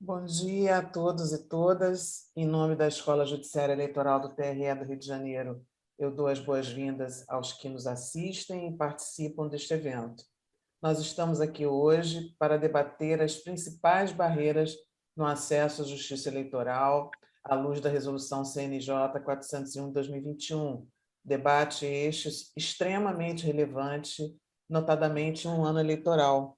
Bom dia a todos e todas. Em nome da Escola Judiciária Eleitoral do TRE do Rio de Janeiro, eu dou as boas-vindas aos que nos assistem e participam deste evento. Nós estamos aqui hoje para debater as principais barreiras no acesso à justiça eleitoral à luz da Resolução CNJ 401 de 2021. Debate este extremamente relevante, notadamente em um ano eleitoral.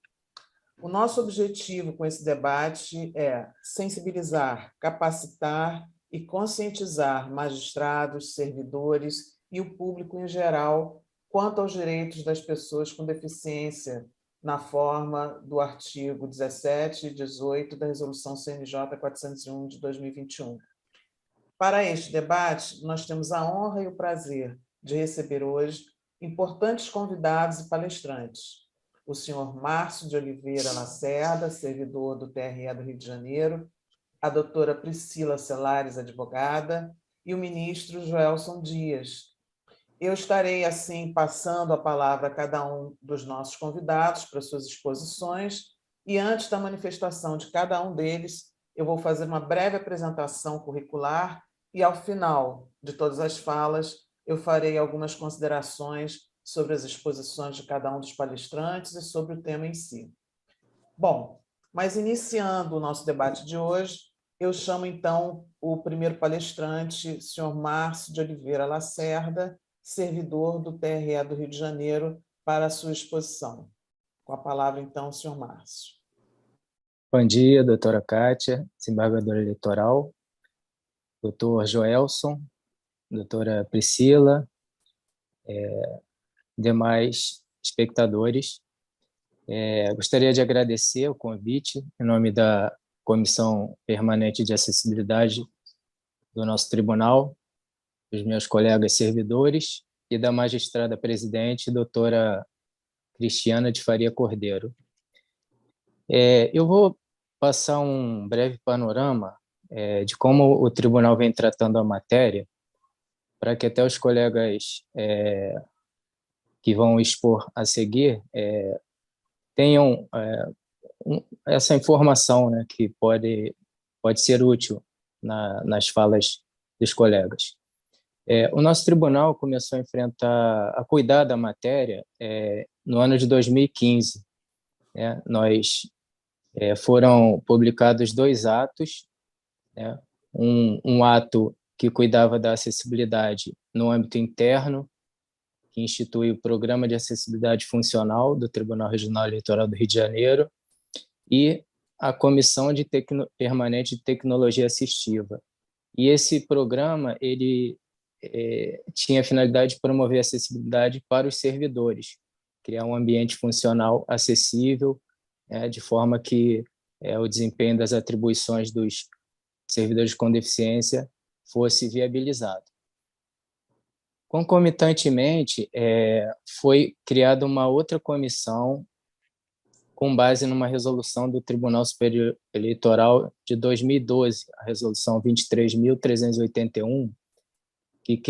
O nosso objetivo com esse debate é sensibilizar, capacitar e conscientizar magistrados, servidores e o público em geral quanto aos direitos das pessoas com deficiência, na forma do artigo 17 e 18 da Resolução CNJ 401 de 2021. Para este debate, nós temos a honra e o prazer de receber hoje importantes convidados e palestrantes. O senhor Márcio de Oliveira Lacerda, servidor do TRE do Rio de Janeiro, a doutora Priscila Celares, advogada, e o ministro Joelson Dias. Eu estarei, assim, passando a palavra a cada um dos nossos convidados para suas exposições, e antes da manifestação de cada um deles, eu vou fazer uma breve apresentação curricular e, ao final de todas as falas, eu farei algumas considerações sobre as exposições de cada um dos palestrantes e sobre o tema em si. Bom, mas iniciando o nosso debate de hoje, eu chamo então o primeiro palestrante, senhor Márcio de Oliveira Lacerda, servidor do TRE do Rio de Janeiro, para a sua exposição. Com a palavra, então, senhor Márcio. Bom dia, doutora Kátia, desembargadora eleitoral, doutor Joelson, doutora Priscila, demais espectadores. Gostaria de agradecer o convite em nome da Comissão Permanente de Acessibilidade do nosso tribunal, dos meus colegas servidores e da magistrada presidente, doutora Cristiana de Faria Cordeiro. Eu vou passar um breve panorama de como o tribunal vem tratando a matéria, para que até os colegas que vão expor a seguir tenham essa informação, né, que pode ser útil nas falas dos colegas. O nosso tribunal começou a cuidar da matéria no ano de 2015. Né? Foram publicados 2 atos, né? Um ato que cuidava da acessibilidade no âmbito interno, que institui o Programa de Acessibilidade Funcional do Tribunal Regional Eleitoral do Rio de Janeiro, e a Comissão Permanente de Tecnologia Assistiva. E esse programa ele tinha a finalidade de promover a acessibilidade para os servidores, criar um ambiente funcional acessível, de forma que o desempenho das atribuições dos servidores com deficiência fosse viabilizado. Concomitantemente, foi criada uma outra comissão com base numa resolução do Tribunal Superior Eleitoral de 2012, a resolução 23.381, que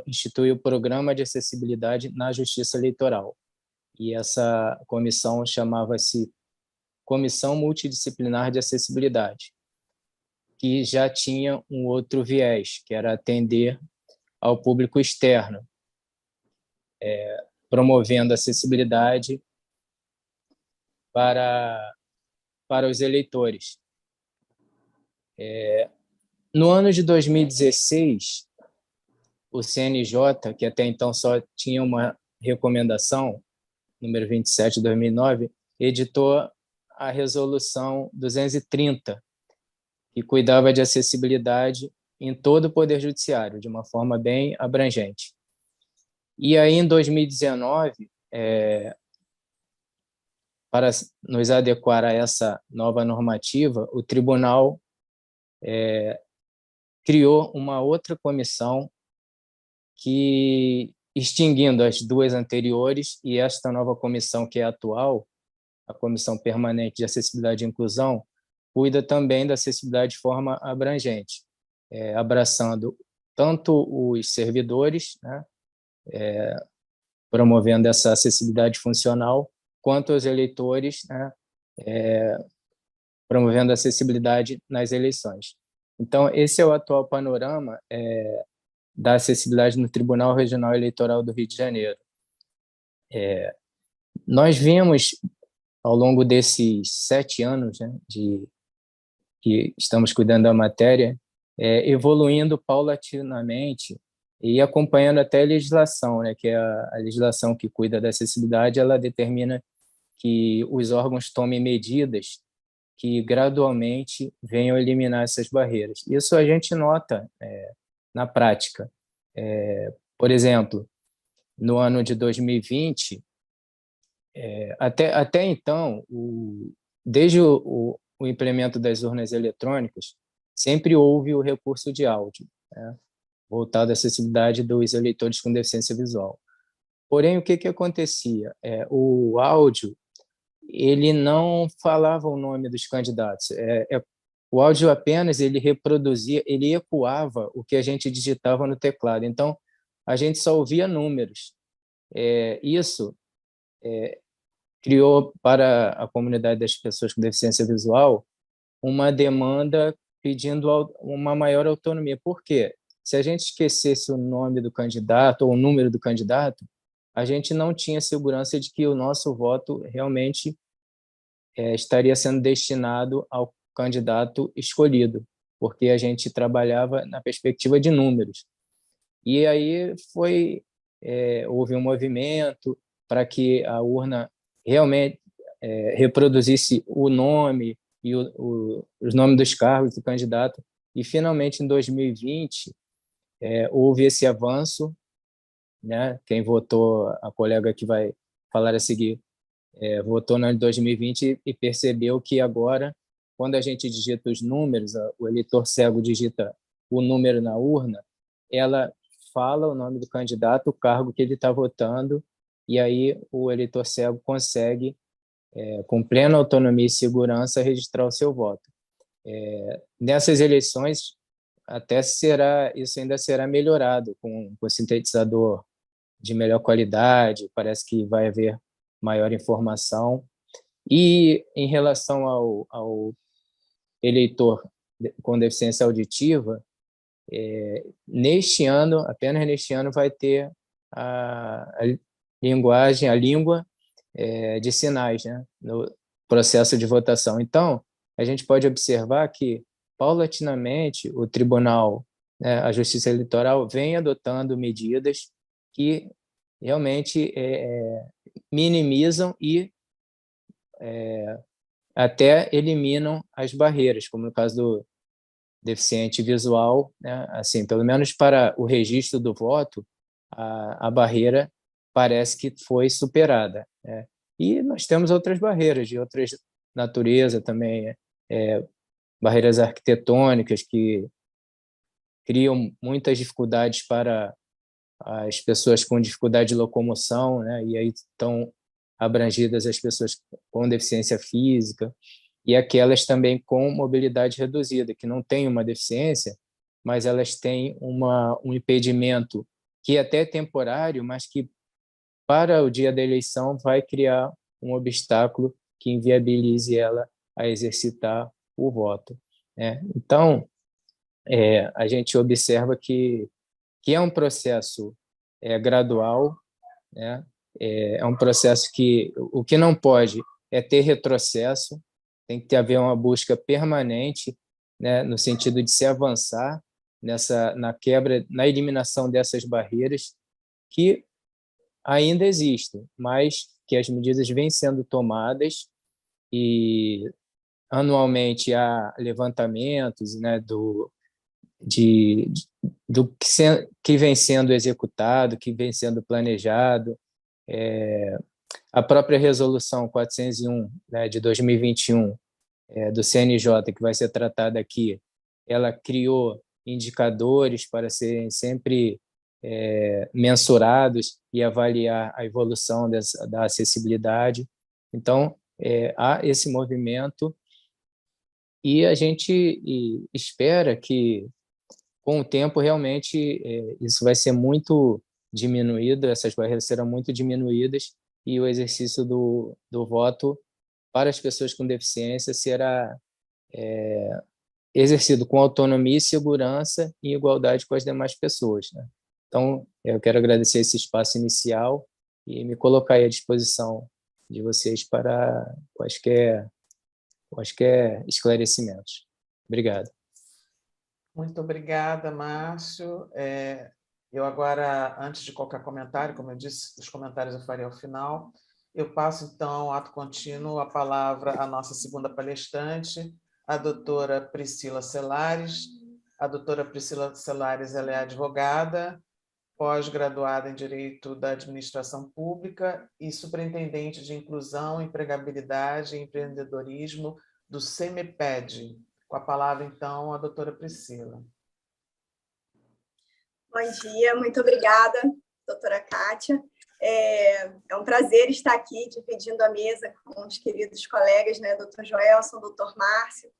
instituiu o Programa de Acessibilidade na Justiça Eleitoral. E essa comissão chamava-se Comissão Multidisciplinar de Acessibilidade, que já tinha um outro viés, que era atender ao público externo, promovendo acessibilidade para os eleitores. No ano de 2016, o CNJ, que até então só tinha uma recomendação, número 27 de 2009, editou a Resolução 230, que cuidava de acessibilidade em todo o Poder Judiciário, de uma forma bem abrangente. E aí, em 2019, para nos adequar a essa nova normativa, o tribunal criou uma outra comissão que, extinguindo as 2 anteriores, e esta nova comissão que é atual, a Comissão Permanente de Acessibilidade e Inclusão, cuida também da acessibilidade de forma abrangente, abraçando tanto os servidores, né, promovendo essa acessibilidade funcional, quanto os eleitores, né, promovendo acessibilidade nas eleições. Então, esse é o atual panorama da acessibilidade no Tribunal Regional Eleitoral do Rio de Janeiro. Nós vimos, ao longo desses 7 anos, né, que estamos cuidando da matéria, evoluindo paulatinamente e acompanhando até a legislação, né, que é a legislação que cuida da acessibilidade, ela determina que os órgãos tomem medidas que gradualmente venham eliminar essas barreiras. Isso a gente nota na prática. Por exemplo, no ano de 2020, até então, desde o implemento das urnas eletrônicas, sempre houve o recurso de áudio, né, voltado à acessibilidade dos eleitores com deficiência visual. Porém, o que acontecia? O áudio ele não falava o nome dos candidatos. O áudio apenas ele reproduzia, ele ecoava o que a gente digitava no teclado. Então, a gente só ouvia números. Isso criou para a comunidade das pessoas com deficiência visual uma demanda pedindo uma maior autonomia. Por quê? Se a gente esquecesse o nome do candidato ou o número do candidato, a gente não tinha segurança de que o nosso voto realmente estaria sendo destinado ao candidato escolhido, porque a gente trabalhava na perspectiva de números. E aí houve um movimento para que a urna realmente reproduzisse o nome e os nomes dos cargos do candidato. E, finalmente, em 2020, houve esse avanço, né? Quem votou, a colega que vai falar a seguir, votou no ano de 2020 e percebeu que agora, quando a gente digita os números, o eleitor cego digita o número na urna, ela fala o nome do candidato, o cargo que ele está votando, e aí o eleitor cego consegue, com plena autonomia e segurança, registrar o seu voto. Nessas eleições, isso ainda será melhorado com sintetizador de melhor qualidade, parece que vai haver maior informação. E em relação ao eleitor com deficiência auditiva, apenas neste ano, vai ter a língua de sinais, né, no processo de votação. Então, a gente pode observar que, paulatinamente, o Tribunal, né, a Justiça Eleitoral, vem adotando medidas que realmente minimizam e até eliminam as barreiras, como no caso do deficiente visual, né? Assim, pelo menos para o registro do voto, a barreira parece que foi superada, né? E nós temos outras barreiras de outras natureza também, barreiras arquitetônicas que criam muitas dificuldades para as pessoas com dificuldade de locomoção, né? E aí estão abrangidas as pessoas com deficiência física e aquelas também com mobilidade reduzida, que não têm uma deficiência, mas elas têm um impedimento que é até temporário, mas que, para o dia da eleição, vai criar um obstáculo que inviabilize ela a exercitar o voto, né? Então, a gente observa que é um processo gradual, né? É um processo que o que não pode é ter retrocesso, tem que haver uma busca permanente, né, no sentido de se avançar na quebra, na eliminação dessas barreiras que ainda existem, mas que as medidas vêm sendo tomadas e anualmente há levantamentos, né, do que vem sendo executado, que vem sendo planejado. A própria resolução 401, né, de 2021, do CNJ, que vai ser tratada aqui, ela criou indicadores para serem sempre mensurados e avaliar a evolução da acessibilidade. Então, há esse movimento e a gente espera que, com o tempo, realmente isso vai ser muito diminuído, essas barreiras serão muito diminuídas e o exercício do voto para as pessoas com deficiência será exercido com autonomia e segurança em igualdade com as demais pessoas, né? Então, eu quero agradecer esse espaço inicial e me colocar aí à disposição de vocês para quaisquer esclarecimentos. Obrigado. Muito obrigada, Márcio. Eu agora, antes de qualquer comentário, como eu disse, os comentários eu farei ao final. Eu passo, então, ato contínuo, a palavra à nossa segunda palestrante, a doutora Priscila Celares. A doutora Priscila Celares, ela é advogada, pós-graduada em Direito da Administração Pública e superintendente de Inclusão, Empregabilidade e Empreendedorismo do CEMEPED. Com a palavra, então, a doutora Priscila. Bom dia, muito obrigada, doutora Kátia. É um prazer estar aqui dividindo a mesa com os queridos colegas, né, doutor Joelson, doutor Márcio,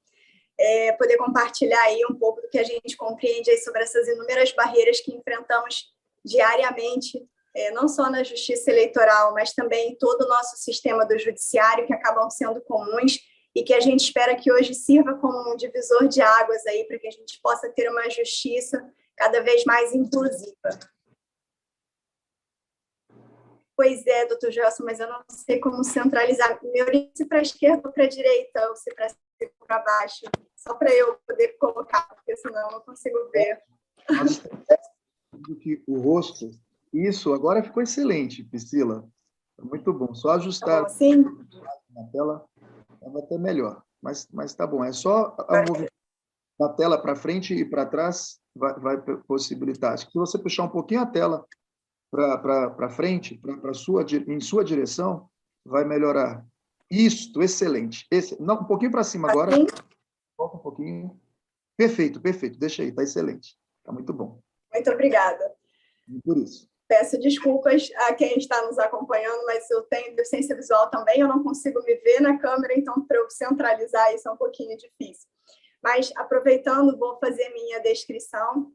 poder compartilhar aí um pouco do que a gente compreende aí sobre essas inúmeras barreiras que enfrentamos diariamente, não só na justiça eleitoral, mas também em todo o nosso sistema do judiciário, que acabam sendo comuns e que a gente espera que hoje sirva como um divisor de águas aí para que a gente possa ter uma justiça cada vez mais inclusiva. Pois é, doutor Gelson, mas eu não sei como centralizar. Me oriente para a esquerda ou para a direita, ou se para cima ou para baixo, só para eu poder colocar, porque senão eu não consigo ver. Do que o rosto. Isso, agora ficou excelente, Priscila. Muito bom. Só ajustar sim. na tela, vai até melhor. Mas tá bom. É só a movimento da tela para frente e para trás vai possibilitar. Acho que se você puxar um pouquinho a tela para frente, em sua direção, vai melhorar. Isso, excelente. Não, um pouquinho para cima agora. Assim? Volta um pouquinho. Perfeito. Deixa aí, está excelente. Está muito bom. Muito obrigada. Por isso. Peço desculpas a quem está nos acompanhando, mas eu tenho deficiência visual também, eu não consigo me ver na câmera, então para eu centralizar isso é um pouquinho difícil. Mas, aproveitando, vou fazer minha descrição.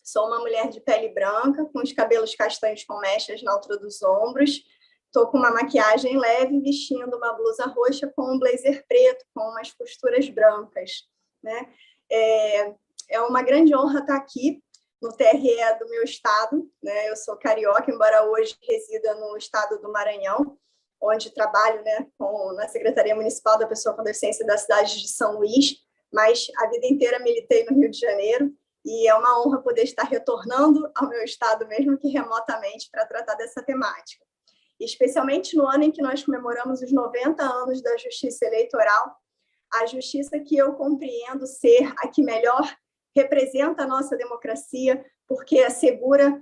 Sou uma mulher de pele branca, com os cabelos castanhos com mechas na altura dos ombros. Estou com uma maquiagem leve, vestindo uma blusa roxa com um blazer preto, com umas costuras brancas, né? É uma grande honra estar aqui no TRE do meu estado, né? Eu sou carioca, embora hoje resida no estado do Maranhão, onde trabalho, né, na Secretaria Municipal da Pessoa com Deficiência da cidade de São Luís, mas a vida inteira militei no Rio de Janeiro, e é uma honra poder estar retornando ao meu estado, mesmo que remotamente, para tratar dessa temática. Especialmente no ano em que nós comemoramos os 90 anos da Justiça Eleitoral, a justiça que eu compreendo ser a que melhor representa a nossa democracia, porque assegura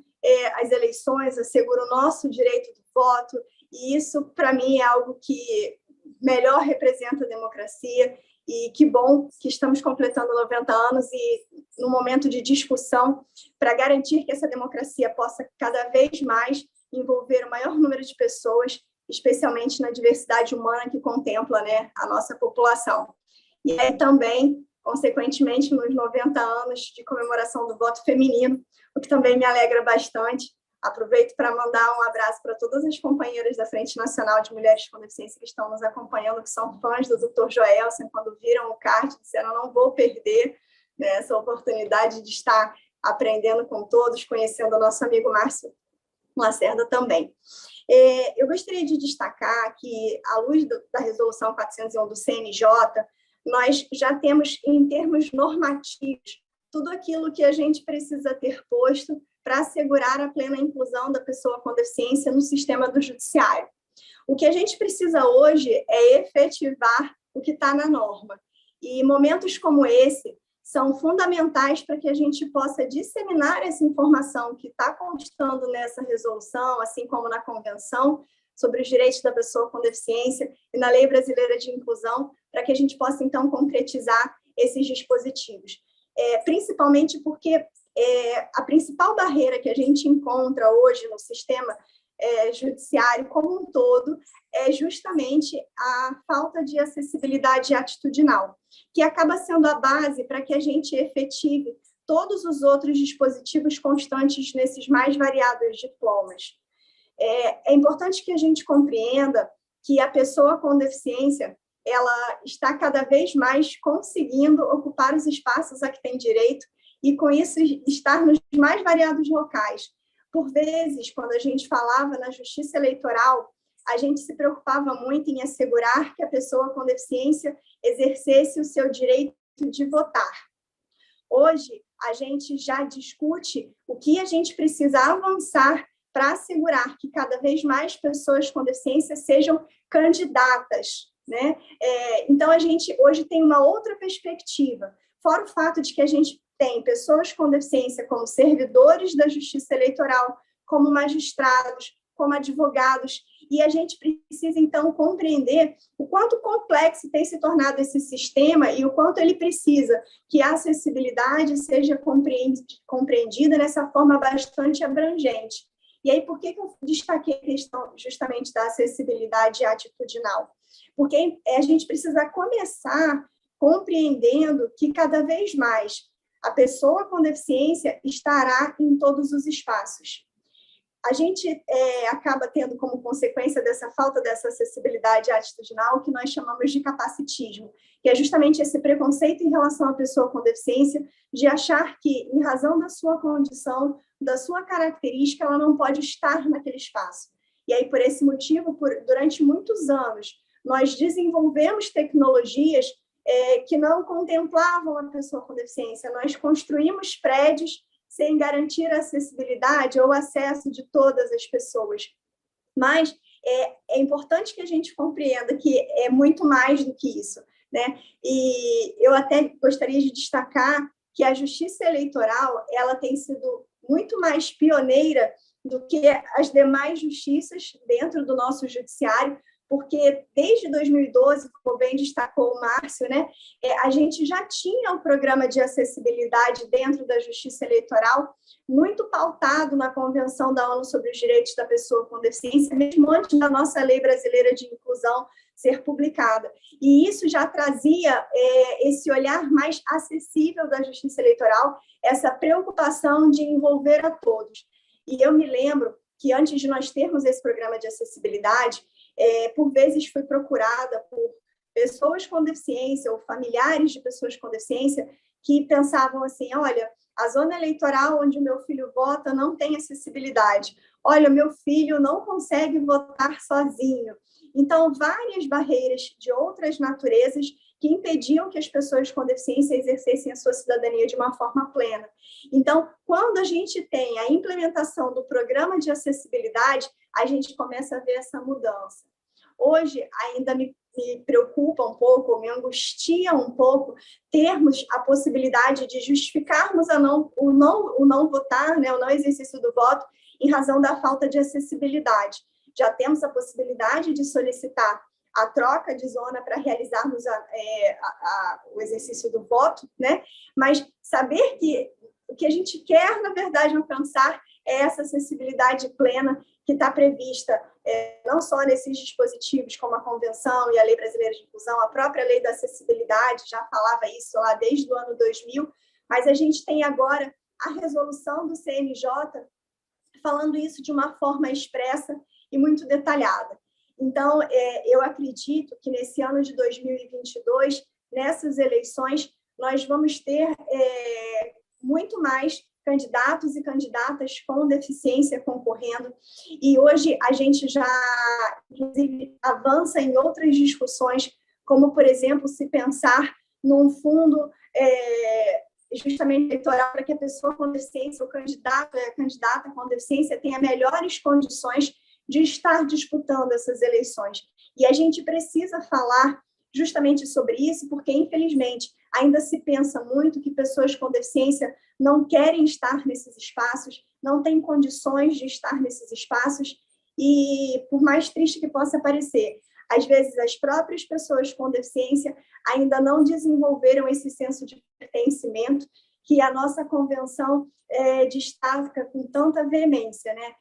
as eleições, assegura o nosso direito de voto, e isso, para mim, é algo que melhor representa a democracia, e que bom que estamos completando 90 anos e no momento de discussão para garantir que essa democracia possa cada vez mais envolver o maior número de pessoas, especialmente na diversidade humana que contempla, né, a nossa população. E aí também, consequentemente, nos 90 anos de comemoração do voto feminino, o que também me alegra bastante. Aproveito para mandar um abraço para todas as companheiras da Frente Nacional de Mulheres com Deficiência que estão nos acompanhando, que são fãs do Dr. Joelson, quando viram o card, disseram, não vou perder, né, essa oportunidade de estar aprendendo com todos, conhecendo o nosso amigo Márcio Lacerda também. Eu gostaria de destacar que, à luz da Resolução 401 do CNJ, nós já temos, em termos normativos, tudo aquilo que a gente precisa ter posto para assegurar a plena inclusão da pessoa com deficiência no sistema do judiciário. O que a gente precisa hoje é efetivar o que está na norma. E momentos como esse são fundamentais para que a gente possa disseminar essa informação que está constando nessa resolução, assim como na Convenção sobre os Direitos da Pessoa com Deficiência e na Lei Brasileira de Inclusão, para que a gente possa, então, concretizar esses dispositivos. Principalmente porque a principal barreira que a gente encontra hoje no sistema judiciário como um todo é justamente a falta de acessibilidade atitudinal, que acaba sendo a base para que a gente efetive todos os outros dispositivos constantes nesses mais variados diplomas. É importante que a gente compreenda que a pessoa com deficiência ela está cada vez mais conseguindo ocupar os espaços a que tem direito e, com isso, estar nos mais variados locais. Por vezes, quando a gente falava na justiça eleitoral, a gente se preocupava muito em assegurar que a pessoa com deficiência exercesse o seu direito de votar. Hoje, a gente já discute o que a gente precisa avançar para assegurar que cada vez mais pessoas com deficiência sejam candidatas, né? Então, a gente hoje tem uma outra perspectiva, fora o fato de que a gente tem pessoas com deficiência como servidores da Justiça Eleitoral, como magistrados, como advogados, e a gente precisa, então, compreender o quanto complexo tem se tornado esse sistema e o quanto ele precisa que a acessibilidade seja compreendida nessa forma bastante abrangente. E aí, por que eu destaquei a questão justamente da acessibilidade atitudinal? Porque a gente precisa começar compreendendo que cada vez mais a pessoa com deficiência estará em todos os espaços. A gente acaba tendo como consequência dessa falta dessa acessibilidade atitudinal o que nós chamamos de capacitismo, que é justamente esse preconceito em relação à pessoa com deficiência de achar que, em razão da sua condição, da sua característica, ela não pode estar naquele espaço. E aí, por esse motivo, durante muitos anos, nós desenvolvemos tecnologias que não contemplavam a pessoa com deficiência. Nós construímos prédios sem garantir a acessibilidade ou acesso de todas as pessoas. Mas é importante que a gente compreenda que é muito mais do que isso, né? E eu até gostaria de destacar que a Justiça Eleitoral ela tem sido muito mais pioneira do que as demais justiças dentro do nosso judiciário, porque desde 2012, como bem destacou o Márcio, né, a gente já tinha um programa de acessibilidade dentro da Justiça Eleitoral, muito pautado na Convenção da ONU sobre os Direitos da Pessoa com Deficiência, mesmo antes da nossa Lei Brasileira de Inclusão ser publicada. E isso já trazia esse olhar mais acessível da Justiça Eleitoral, essa preocupação de envolver a todos. E eu me lembro que antes de nós termos esse programa de acessibilidade, por vezes fui procurada por pessoas com deficiência ou familiares de pessoas com deficiência que pensavam assim, olha, a zona eleitoral onde o meu filho vota não tem acessibilidade. Olha, meu filho não consegue votar sozinho. Então, várias barreiras de outras naturezas que impediam que as pessoas com deficiência exercessem a sua cidadania de uma forma plena. Então, quando a gente tem a implementação do programa de acessibilidade, a gente começa a ver essa mudança. Hoje, ainda me preocupa um pouco, me angustia um pouco, termos a possibilidade de justificarmos o não votar, né, o não exercício do voto, em razão da falta de acessibilidade. Já temos a possibilidade de solicitar a troca de zona para realizarmos o exercício do voto, né? Mas saber que o que a gente quer, na verdade, alcançar é essa acessibilidade plena que está prevista não só nesses dispositivos como a Convenção e a Lei Brasileira de Inclusão, a própria Lei da Acessibilidade já falava isso lá desde o ano 2000, mas a gente tem agora a resolução do CNJ falando isso de uma forma expressa e muito detalhada. Então, eu acredito que nesse ano de 2022, nessas eleições, nós vamos ter muito mais candidatos e candidatas com deficiência concorrendo. E hoje a gente já, inclusive, avança em outras discussões, como, por exemplo, se pensar num fundo justamente eleitoral para que a pessoa com deficiência, o candidato e a candidata com deficiência tenha melhores condições de estar disputando essas eleições. E a gente precisa falar justamente sobre isso, porque, infelizmente, ainda se pensa muito que pessoas com deficiência não querem estar nesses espaços, não têm condições de estar nesses espaços, e, por mais triste que possa parecer, às vezes as próprias pessoas com deficiência ainda não desenvolveram esse senso de pertencimento que a nossa convenção destaca com tanta veemência, né?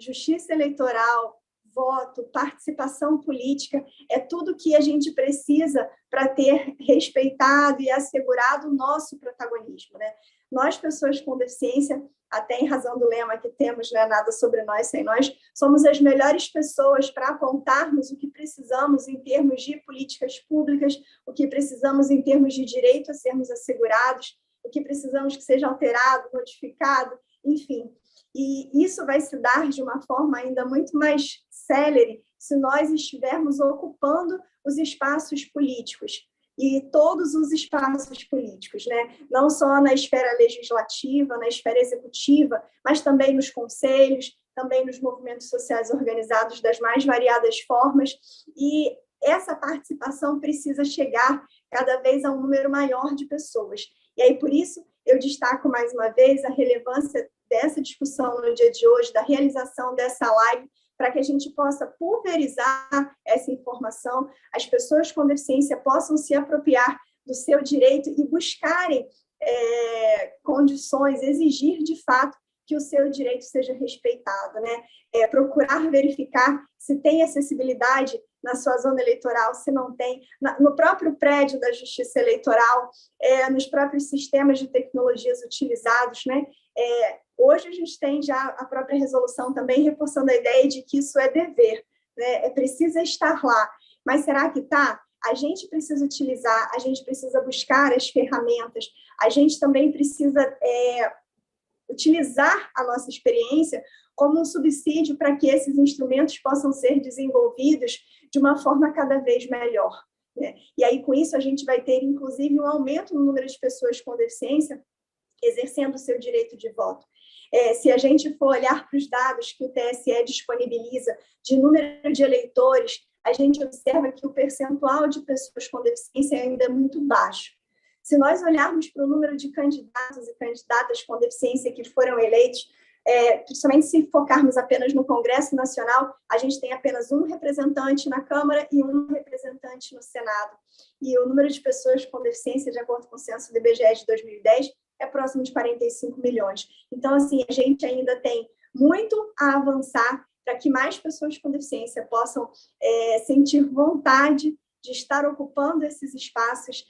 Justiça eleitoral, voto, participação política, é tudo que a gente precisa para ter respeitado e assegurado o nosso protagonismo, né? Nós, pessoas com deficiência, até em razão do lema que temos, né, nada sobre nós sem nós, somos as melhores pessoas para apontarmos o que precisamos em termos de políticas públicas, o que precisamos em termos de direito a sermos assegurados, o que precisamos que seja alterado, modificado, enfim. E isso vai se dar de uma forma ainda muito mais célere se nós estivermos ocupando os espaços políticos, e todos os espaços políticos, né? Não só na esfera legislativa, na esfera executiva, mas também nos conselhos, também nos movimentos sociais organizados das mais variadas formas, e essa participação precisa chegar cada vez a um número maior de pessoas. E aí, por isso, eu destaco mais uma vez a relevância dessa discussão no dia de hoje, da realização dessa live, para que a gente possa pulverizar essa informação, as pessoas com deficiência possam se apropriar do seu direito e buscarem condições, exigir de fato que o seu direito seja respeitado, né? Procurar verificar se tem acessibilidade na sua zona eleitoral, se não tem, no próprio prédio da Justiça Eleitoral, nos próprios sistemas de tecnologias utilizados, né? Hoje a gente tem já a própria resolução também reforçando a ideia de que isso é dever, né? Precisa estar lá. Mas será que está? A gente precisa utilizar, a gente precisa buscar as ferramentas, a gente também precisa utilizar a nossa experiência como um subsídio para que esses instrumentos possam ser desenvolvidos de uma forma cada vez melhor, né? E aí, com isso, a gente vai ter, inclusive, um aumento no número de pessoas com deficiência exercendo o seu direito de voto. Se a gente for olhar para os dados que o TSE disponibiliza de número de eleitores, a gente observa que o percentual de pessoas com deficiência ainda é muito baixo. Se nós olharmos para o número de candidatos e candidatas com deficiência que foram eleitos, principalmente se focarmos apenas no Congresso Nacional, a gente tem apenas um representante na Câmara e um representante no Senado. E o número de pessoas com deficiência, de acordo com o censo do IBGE de 2010, é próximo de 45 milhões. Então, assim, a gente ainda tem muito a avançar para que mais pessoas com deficiência possam sentir vontade de estar ocupando esses espaços,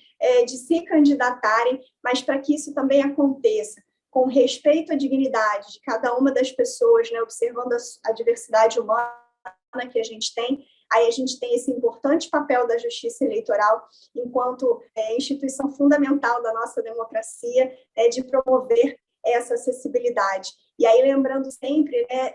de se candidatarem, mas para que isso também aconteça com respeito à dignidade de cada uma das pessoas, né, observando a diversidade humana que a gente tem. Aí a gente tem esse importante papel da Justiça Eleitoral, enquanto instituição fundamental da nossa democracia, de promover essa acessibilidade. E aí, lembrando sempre, né,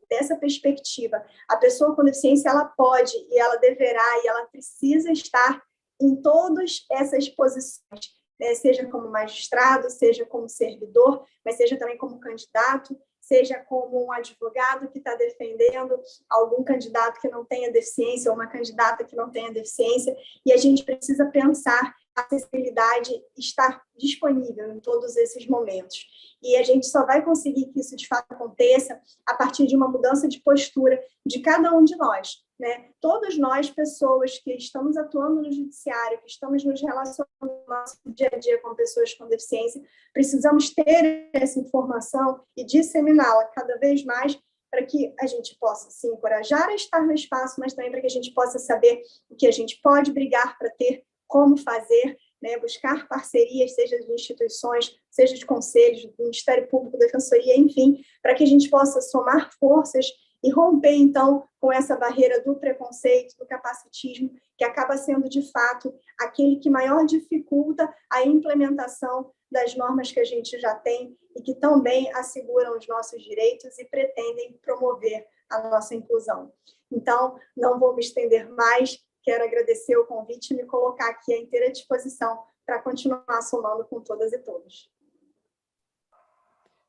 dessa perspectiva, a pessoa com deficiência, ela pode, e ela deverá, e ela precisa estar em todas essas posições, né, seja como magistrado, seja como servidor, mas seja também como candidato, seja como um advogado que está defendendo algum candidato que não tenha deficiência ou uma candidata que não tenha deficiência, e a gente precisa pensar a acessibilidade estar disponível em todos esses momentos. E a gente só vai conseguir que isso de fato aconteça a partir de uma mudança de postura de cada um de nós, né? Todos nós, pessoas que estamos atuando no judiciário, que estamos nos relacionando no nosso dia a dia com pessoas com deficiência, precisamos ter essa informação e disseminá-la cada vez mais para que a gente possa se encorajar a estar no espaço, mas também para que a gente possa saber o que a gente pode brigar para ter, como fazer, né, buscar parcerias, seja de instituições, seja de conselhos, do Ministério Público, Defensoria, enfim, para que a gente possa somar forças e romper, então, com essa barreira do preconceito, do capacitismo, que acaba sendo, de fato, aquele que maior dificulta a implementação das normas que a gente já tem e que também asseguram os nossos direitos e pretendem promover a nossa inclusão. Então, não vou me estender mais, quero agradecer o convite e me colocar aqui à inteira disposição para continuar somando com todas e todos.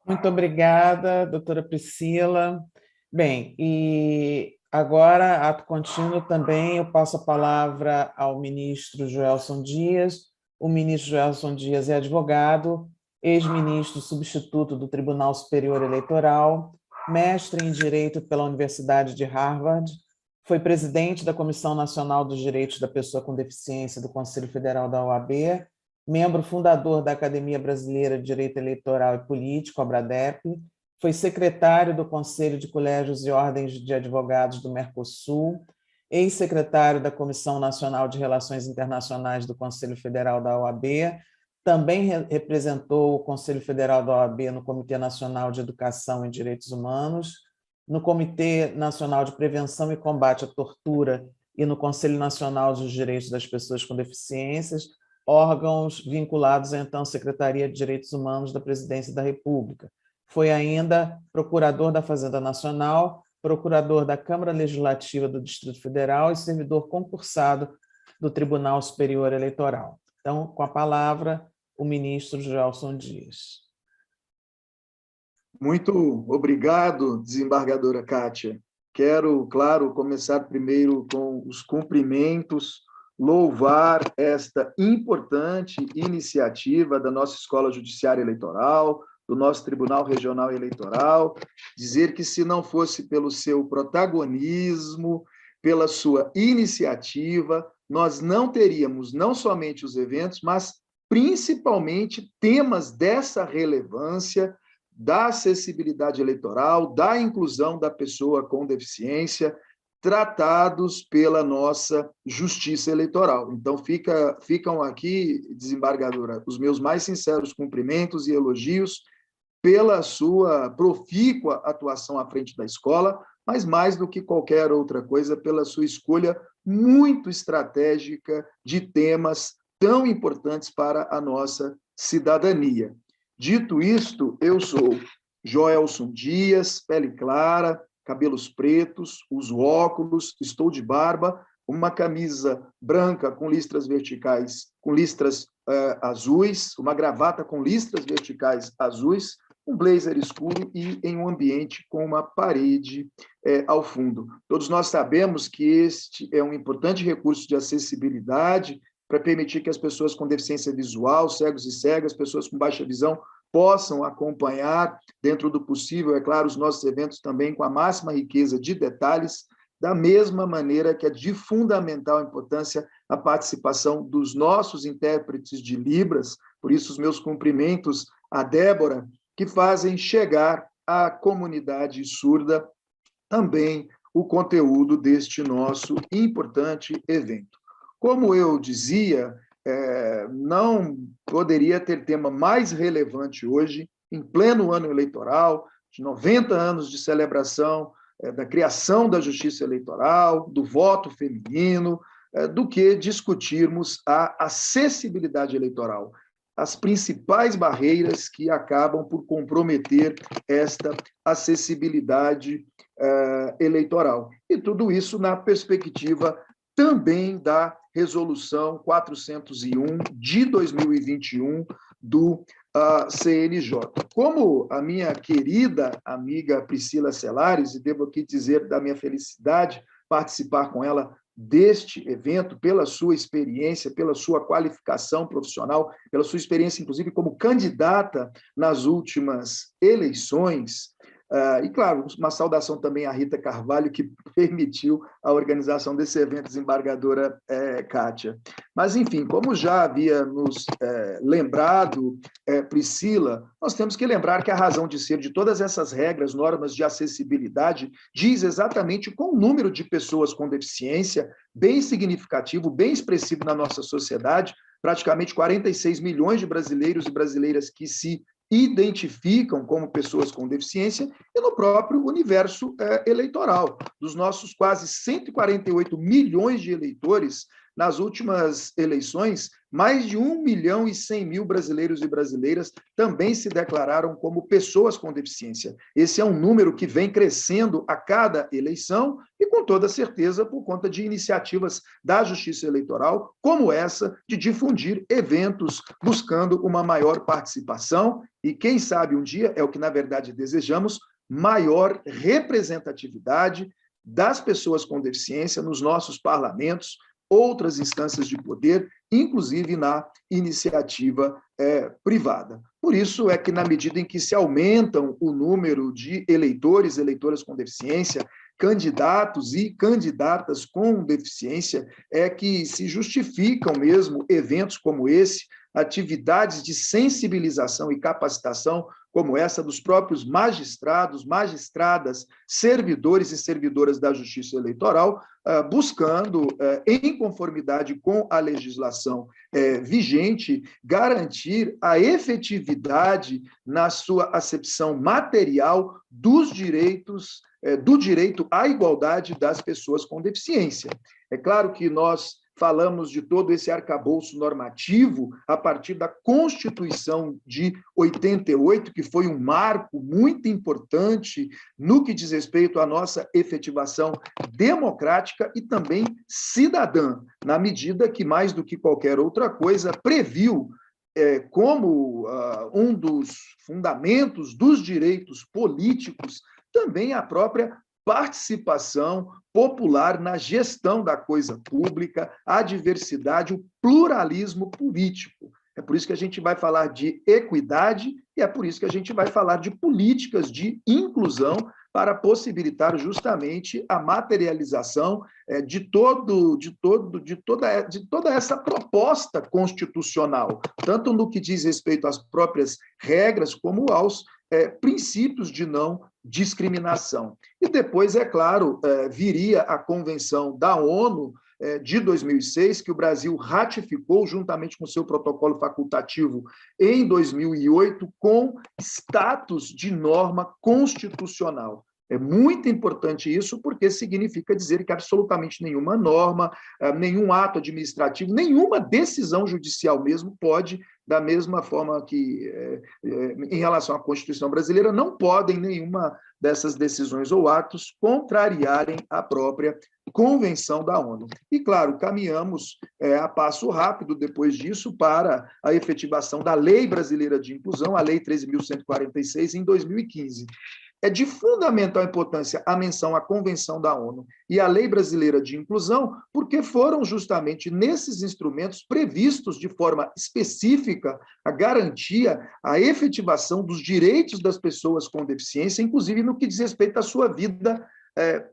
Muito obrigada, doutora Priscila. Bem, e agora, ato contínuo também, eu passo a palavra ao ministro Joelson Dias. O ministro Joelson Dias é advogado, ex-ministro substituto do Tribunal Superior Eleitoral, mestre em Direito pela Universidade de Harvard, foi presidente da Comissão Nacional dos Direitos da Pessoa com Deficiência do Conselho Federal da OAB, membro fundador da Academia Brasileira de Direito Eleitoral e Político, ABRADEP, foi secretário do Conselho de Colégios e Ordens de Advogados do Mercosul, ex-secretário da Comissão Nacional de Relações Internacionais do Conselho Federal da OAB, também representou o Conselho Federal da OAB no Comitê Nacional de Educação e Direitos Humanos, no Comitê Nacional de Prevenção e Combate à Tortura e no Conselho Nacional dos Direitos das Pessoas com Deficiências, órgãos vinculados à então Secretaria de Direitos Humanos da Presidência da República. Foi ainda procurador da Fazenda Nacional, procurador da Câmara Legislativa do Distrito Federal e servidor concursado do Tribunal Superior Eleitoral. Então, com a palavra, o ministro Gelson Dias. Muito obrigado, desembargadora Kátia. Quero, claro, começar primeiro com os cumprimentos, louvar esta importante iniciativa da nossa Escola Judiciária Eleitoral, do nosso Tribunal Regional Eleitoral, dizer que se não fosse pelo seu protagonismo, pela sua iniciativa, nós não teríamos não somente os eventos, mas principalmente temas dessa relevância da acessibilidade eleitoral, da inclusão da pessoa com deficiência, tratados pela nossa justiça eleitoral. Então, ficam aqui, desembargadora, os meus mais sinceros cumprimentos e elogios pela sua profícua atuação à frente da escola, mas mais do que qualquer outra coisa, pela sua escolha muito estratégica de temas tão importantes para a nossa cidadania. Dito isto, eu sou Joelson Dias, pele clara, cabelos pretos, uso óculos, estou de barba, uma camisa branca com listras verticais, com listras azuis, uma gravata com listras verticais azuis, um blazer escuro e em um ambiente com uma parede ao fundo. Todos nós sabemos que este é um importante recurso de acessibilidade para permitir que as pessoas com deficiência visual, cegos e cegas, pessoas com baixa visão, possam acompanhar, dentro do possível, é claro, os nossos eventos também com a máxima riqueza de detalhes, da mesma maneira que é de fundamental importância a participação dos nossos intérpretes de Libras, por isso os meus cumprimentos à Débora, que fazem chegar à comunidade surda também o conteúdo deste nosso importante evento. Como eu dizia, não poderia ter tema mais relevante hoje, em pleno ano eleitoral, de 90 anos de celebração da criação da justiça eleitoral, do voto feminino, do que discutirmos a acessibilidade eleitoral, as principais barreiras que acabam por comprometer esta acessibilidade eleitoral. E tudo isso na perspectiva também da Resolução 401 de 2021 do CNJ. Como a minha querida amiga Priscila Celares, e devo aqui dizer da minha felicidade participar com ela deste evento, pela sua experiência, pela sua qualificação profissional, pela sua experiência, inclusive, como candidata nas últimas eleições. E, claro, uma saudação também à Rita Carvalho, que permitiu a organização desse evento, desembargadora Kátia. Mas, enfim, como já havia nos lembrado, Priscila, nós temos que lembrar que a razão de ser de todas essas regras, normas de acessibilidade, diz exatamente com o número de pessoas com deficiência, bem significativo, bem expressivo na nossa sociedade, praticamente 46 milhões de brasileiros e brasileiras que se identificam como pessoas com deficiência e no próprio universo eleitoral. Dos nossos quase 148 milhões de eleitores, nas últimas eleições, mais de 1.100.000 brasileiros e brasileiras também se declararam como pessoas com deficiência. Esse é um número que vem crescendo a cada eleição e, com toda certeza, por conta de iniciativas da Justiça Eleitoral, como essa de difundir eventos buscando uma maior participação e, quem sabe, um dia, é o que na verdade desejamos, maior representatividade das pessoas com deficiência nos nossos parlamentos, outras instâncias de poder, inclusive na iniciativa privada. Por isso é que, na medida em que se aumentam o número de eleitores, eleitoras com deficiência, candidatos e candidatas com deficiência, é que se justificam mesmo eventos como esse, atividades de sensibilização e capacitação, como essa dos próprios magistrados, magistradas, servidores e servidoras da Justiça Eleitoral, buscando, em conformidade com a legislação vigente, garantir a efetividade na sua acepção material dos direitos, do direito à igualdade das pessoas com deficiência. É claro que nós falamos de todo esse arcabouço normativo a partir da Constituição de 88, que foi um marco muito importante no que diz respeito à nossa efetivação democrática e também cidadã, na medida que, mais do que qualquer outra coisa, previu como um dos fundamentos dos direitos políticos também a própria participação popular na gestão da coisa pública, a diversidade, o pluralismo político. É por isso que a gente vai falar de equidade e é por isso que a gente vai falar de políticas de inclusão para possibilitar justamente a materialização de toda essa proposta constitucional, tanto no que diz respeito às próprias regras como aos princípios de não discriminação. E depois, é claro, viria a Convenção da ONU de 2006, que o Brasil ratificou juntamente com seu protocolo facultativo em 2008, com status de norma constitucional. É muito importante isso, porque significa dizer que absolutamente nenhuma norma, nenhum ato administrativo, nenhuma decisão judicial mesmo pode, da mesma forma que em relação à Constituição brasileira, não podem nenhuma dessas decisões ou atos contrariarem a própria Convenção da ONU. E, claro, caminhamos a passo rápido, depois disso, para a efetivação da Lei Brasileira de Inclusão, a Lei 13.146, em 2015. É de fundamental importância a menção à Convenção da ONU e à Lei Brasileira de Inclusão, porque foram justamente nesses instrumentos previstos de forma específica a garantia, a efetivação dos direitos das pessoas com deficiência, inclusive no que diz respeito à sua vida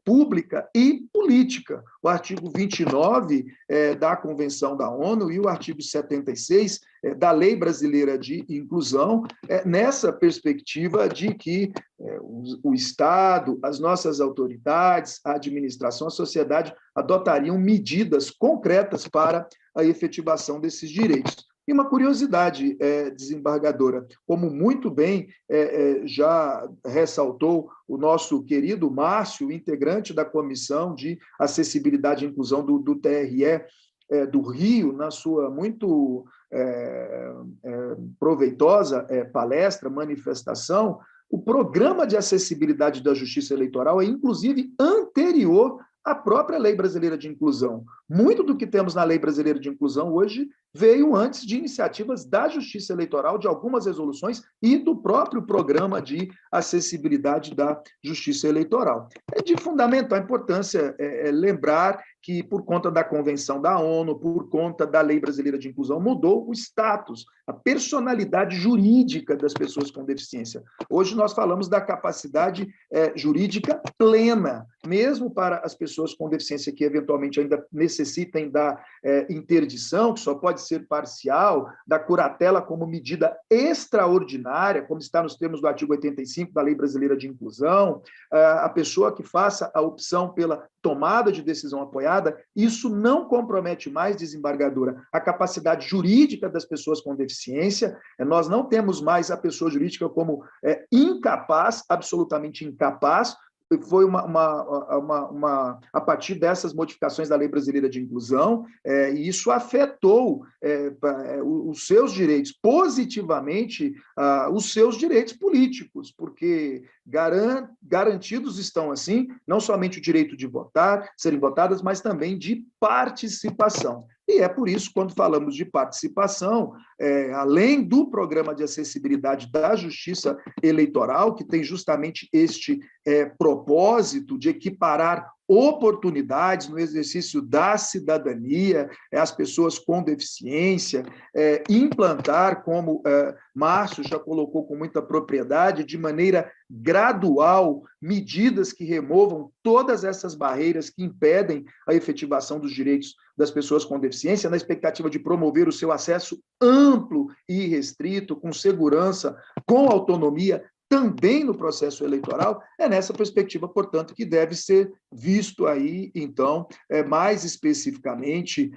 pública e política. O artigo 29 da Convenção da ONU e o artigo 76 da Lei Brasileira de Inclusão, nessa perspectiva de que o Estado, as nossas autoridades, a administração, a sociedade adotariam medidas concretas para a efetivação desses direitos. E uma curiosidade, desembargadora, como muito bem já ressaltou o nosso querido Márcio, integrante da Comissão de Acessibilidade e Inclusão do TRE do Rio, na sua muito proveitosa palestra, manifestação, o Programa de Acessibilidade da Justiça Eleitoral é, inclusive, anterior à própria Lei Brasileira de Inclusão. Muito do que temos na Lei Brasileira de Inclusão hoje veio antes de iniciativas da Justiça Eleitoral, de algumas resoluções e do próprio Programa de Acessibilidade da Justiça Eleitoral. É de fundamental importância lembrar que, por conta da Convenção da ONU, por conta da Lei Brasileira de Inclusão, mudou o status, a personalidade jurídica das pessoas com deficiência. Hoje nós falamos da capacidade jurídica plena, mesmo para as pessoas com deficiência que eventualmente ainda necessitem da interdição, que só pode ser parcial, da curatela como medida extraordinária, como está nos termos do artigo 85 da Lei Brasileira de Inclusão, a pessoa que faça a opção pela tomada de decisão apoiada, isso não compromete mais, desembargadora, a capacidade jurídica das pessoas com deficiência. Nós não temos mais a pessoa jurídica como incapaz, absolutamente incapaz. Foi a partir dessas modificações da Lei Brasileira de Inclusão, e isso afetou os seus direitos, positivamente, os seus direitos políticos, porque garantidos estão, assim, não somente o direito de votar, serem votadas, mas também de participação. E é por isso, quando falamos de participação, além do Programa de Acessibilidade da Justiça Eleitoral, que tem justamente este propósito de equiparar oportunidades no exercício da cidadania, as pessoas com deficiência, implantar, como Márcio já colocou com muita propriedade, de maneira gradual, medidas que removam todas essas barreiras que impedem a efetivação dos direitos das pessoas com deficiência, na expectativa de promover o seu acesso amplo e restrito, com segurança, com autonomia, também no processo eleitoral. É nessa perspectiva, portanto, que deve ser visto aí, então, mais especificamente,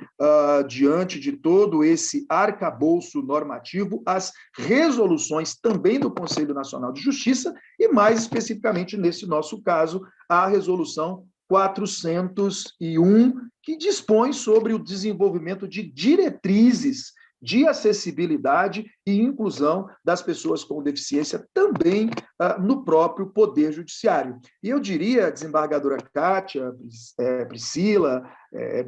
diante de todo esse arcabouço normativo, as resoluções também do Conselho Nacional de Justiça e, mais especificamente, nesse nosso caso, a resolução 401, que dispõe sobre o desenvolvimento de diretrizes de acessibilidade e inclusão das pessoas com deficiência também no próprio Poder Judiciário. E eu diria, desembargadora Kátia, Priscila,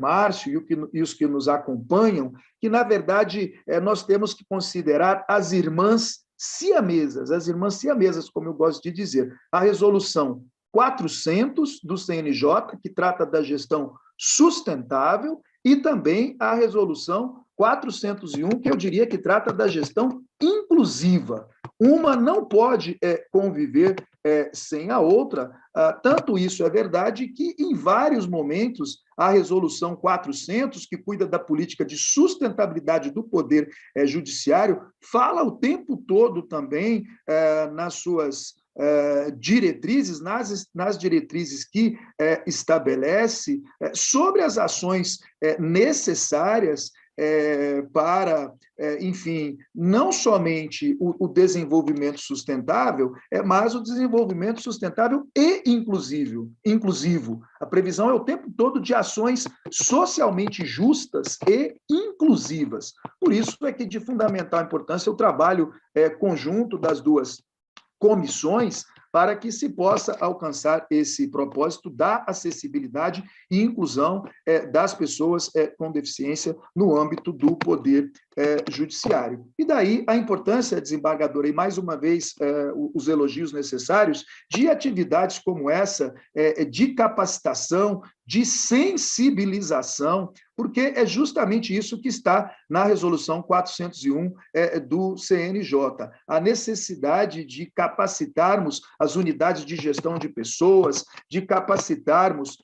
Márcio e os que nos acompanham, que, na verdade, nós temos que considerar as irmãs siamesas, como eu gosto de dizer. A resolução 400 do CNJ, que trata da gestão sustentável, e também a resolução 401, que eu diria que trata da gestão inclusiva. Uma não pode conviver sem a outra. Tanto isso é verdade que, em vários momentos, a resolução 400, que cuida da política de sustentabilidade do Poder Judiciário, fala o tempo todo também nas suas diretrizes, nas diretrizes que estabelece, sobre as ações necessárias para, enfim, não somente o desenvolvimento sustentável, mas o desenvolvimento sustentável e inclusivo. A previsão é o tempo todo de ações socialmente justas e inclusivas. Por isso é que de fundamental importância o trabalho conjunto das duas comissões para que se possa alcançar esse propósito da acessibilidade e inclusão das pessoas com deficiência no âmbito do Poder Judiciário. E daí a importância, desembargadora, e mais uma vez os elogios necessários, de atividades como essa, de capacitação, de sensibilização, porque é justamente isso que está na resolução 401 do CNJ, a necessidade de capacitarmos as unidades de gestão de pessoas, de capacitarmos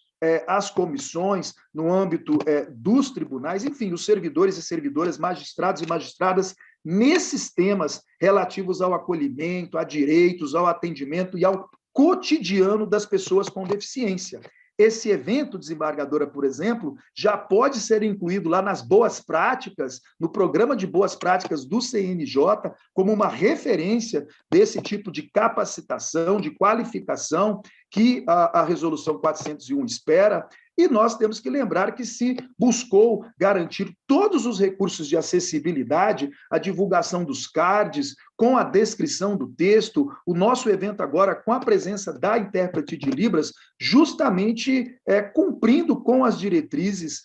as comissões no âmbito dos tribunais, enfim, os servidores e servidoras, magistrados e magistradas, nesses temas relativos ao acolhimento, a direitos, ao atendimento e ao cotidiano das pessoas com deficiência. Esse evento, desembargadora, por exemplo, já pode ser incluído lá nas boas práticas, no programa de boas práticas do CNJ, como uma referência desse tipo de capacitação, de qualificação que a resolução 401 espera. E nós temos que lembrar que se buscou garantir todos os recursos de acessibilidade, a divulgação dos cards, com a descrição do texto, o nosso evento agora com a presença da intérprete de Libras, justamente cumprindo com as diretrizes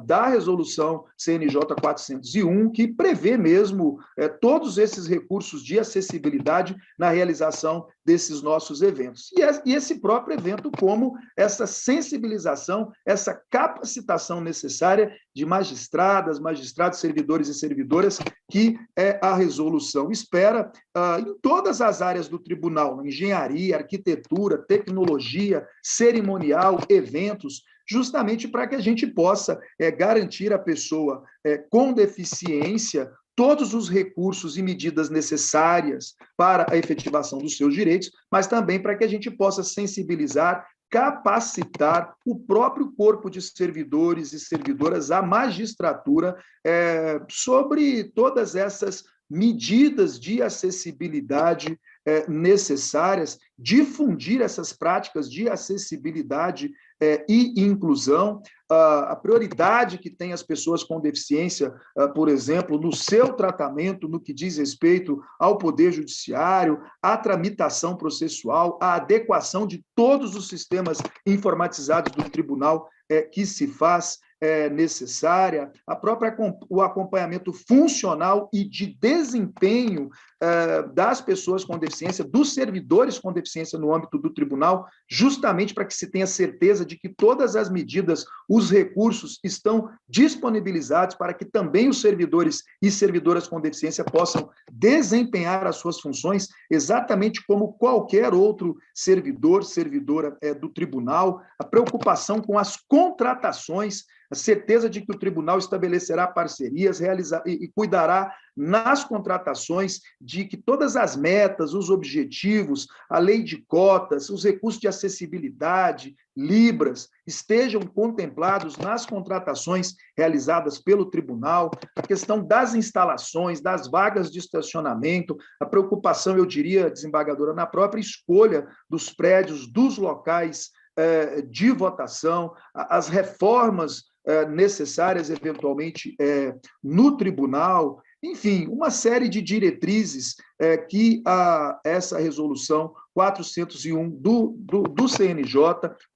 da resolução CNJ 401, que prevê mesmo todos esses recursos de acessibilidade na realização desses nossos eventos. E esse próprio evento, como essa sensibilização, essa capacitação necessária de magistradas, magistrados, servidores e servidoras, que a resolução espera em todas as áreas do tribunal, engenharia, arquitetura, tecnologia, cerimonial, eventos, justamente para que a gente possa garantir à pessoa com deficiência todos os recursos e medidas necessárias para a efetivação dos seus direitos, mas também para que a gente possa sensibilizar, capacitar o próprio corpo de servidores e servidoras, a magistratura, sobre todas essas medidas de acessibilidade necessárias, difundir essas práticas de acessibilidade e inclusão, a prioridade que tem as pessoas com deficiência, por exemplo, no seu tratamento, no que diz respeito ao Poder Judiciário, à tramitação processual, à adequação de todos os sistemas informatizados do tribunal que se faz necessária, o acompanhamento funcional e de desempenho das pessoas com deficiência, dos servidores com deficiência no âmbito do tribunal, justamente para que se tenha certeza de que todas as medidas, os recursos estão disponibilizados para que também os servidores e servidoras com deficiência possam desempenhar as suas funções exatamente como qualquer outro servidor, servidora do tribunal, a preocupação com as contratações, a certeza de que o tribunal estabelecerá parcerias, e cuidará nas contratações de que todas as metas, os objetivos, a lei de cotas, os recursos de acessibilidade, libras, estejam contemplados nas contratações realizadas pelo tribunal, a questão das instalações, das vagas de estacionamento, a preocupação, eu diria, desembargadora, na própria escolha dos prédios, dos locais de votação, as reformas necessárias, eventualmente, no tribunal, enfim, uma série de diretrizes que essa resolução 401 do CNJ,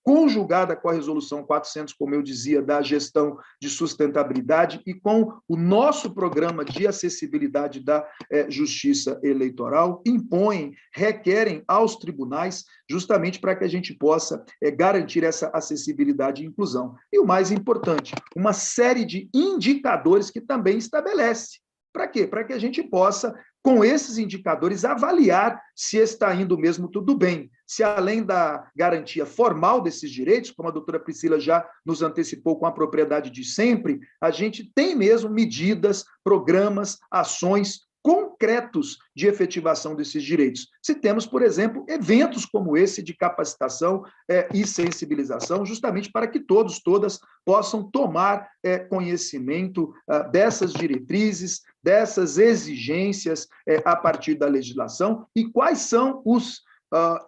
conjugada com a resolução 400, como eu dizia, da gestão de sustentabilidade e com o nosso programa de acessibilidade da justiça eleitoral, impõem, requerem aos tribunais justamente para que a gente possa garantir essa acessibilidade e inclusão. E o mais importante, uma série de indicadores que também estabelece. Para quê? Para que a gente possa, com esses indicadores, avaliar se está indo mesmo tudo bem. Se, além da garantia formal desses direitos, como a doutora Priscila já nos antecipou com a propriedade de sempre, a gente tem mesmo medidas, programas, ações concretos de efetivação desses direitos. Se temos, por exemplo, eventos como esse de capacitação e sensibilização, justamente para que todos, todas, possam tomar conhecimento dessas diretrizes, dessas exigências a partir da legislação e quais são os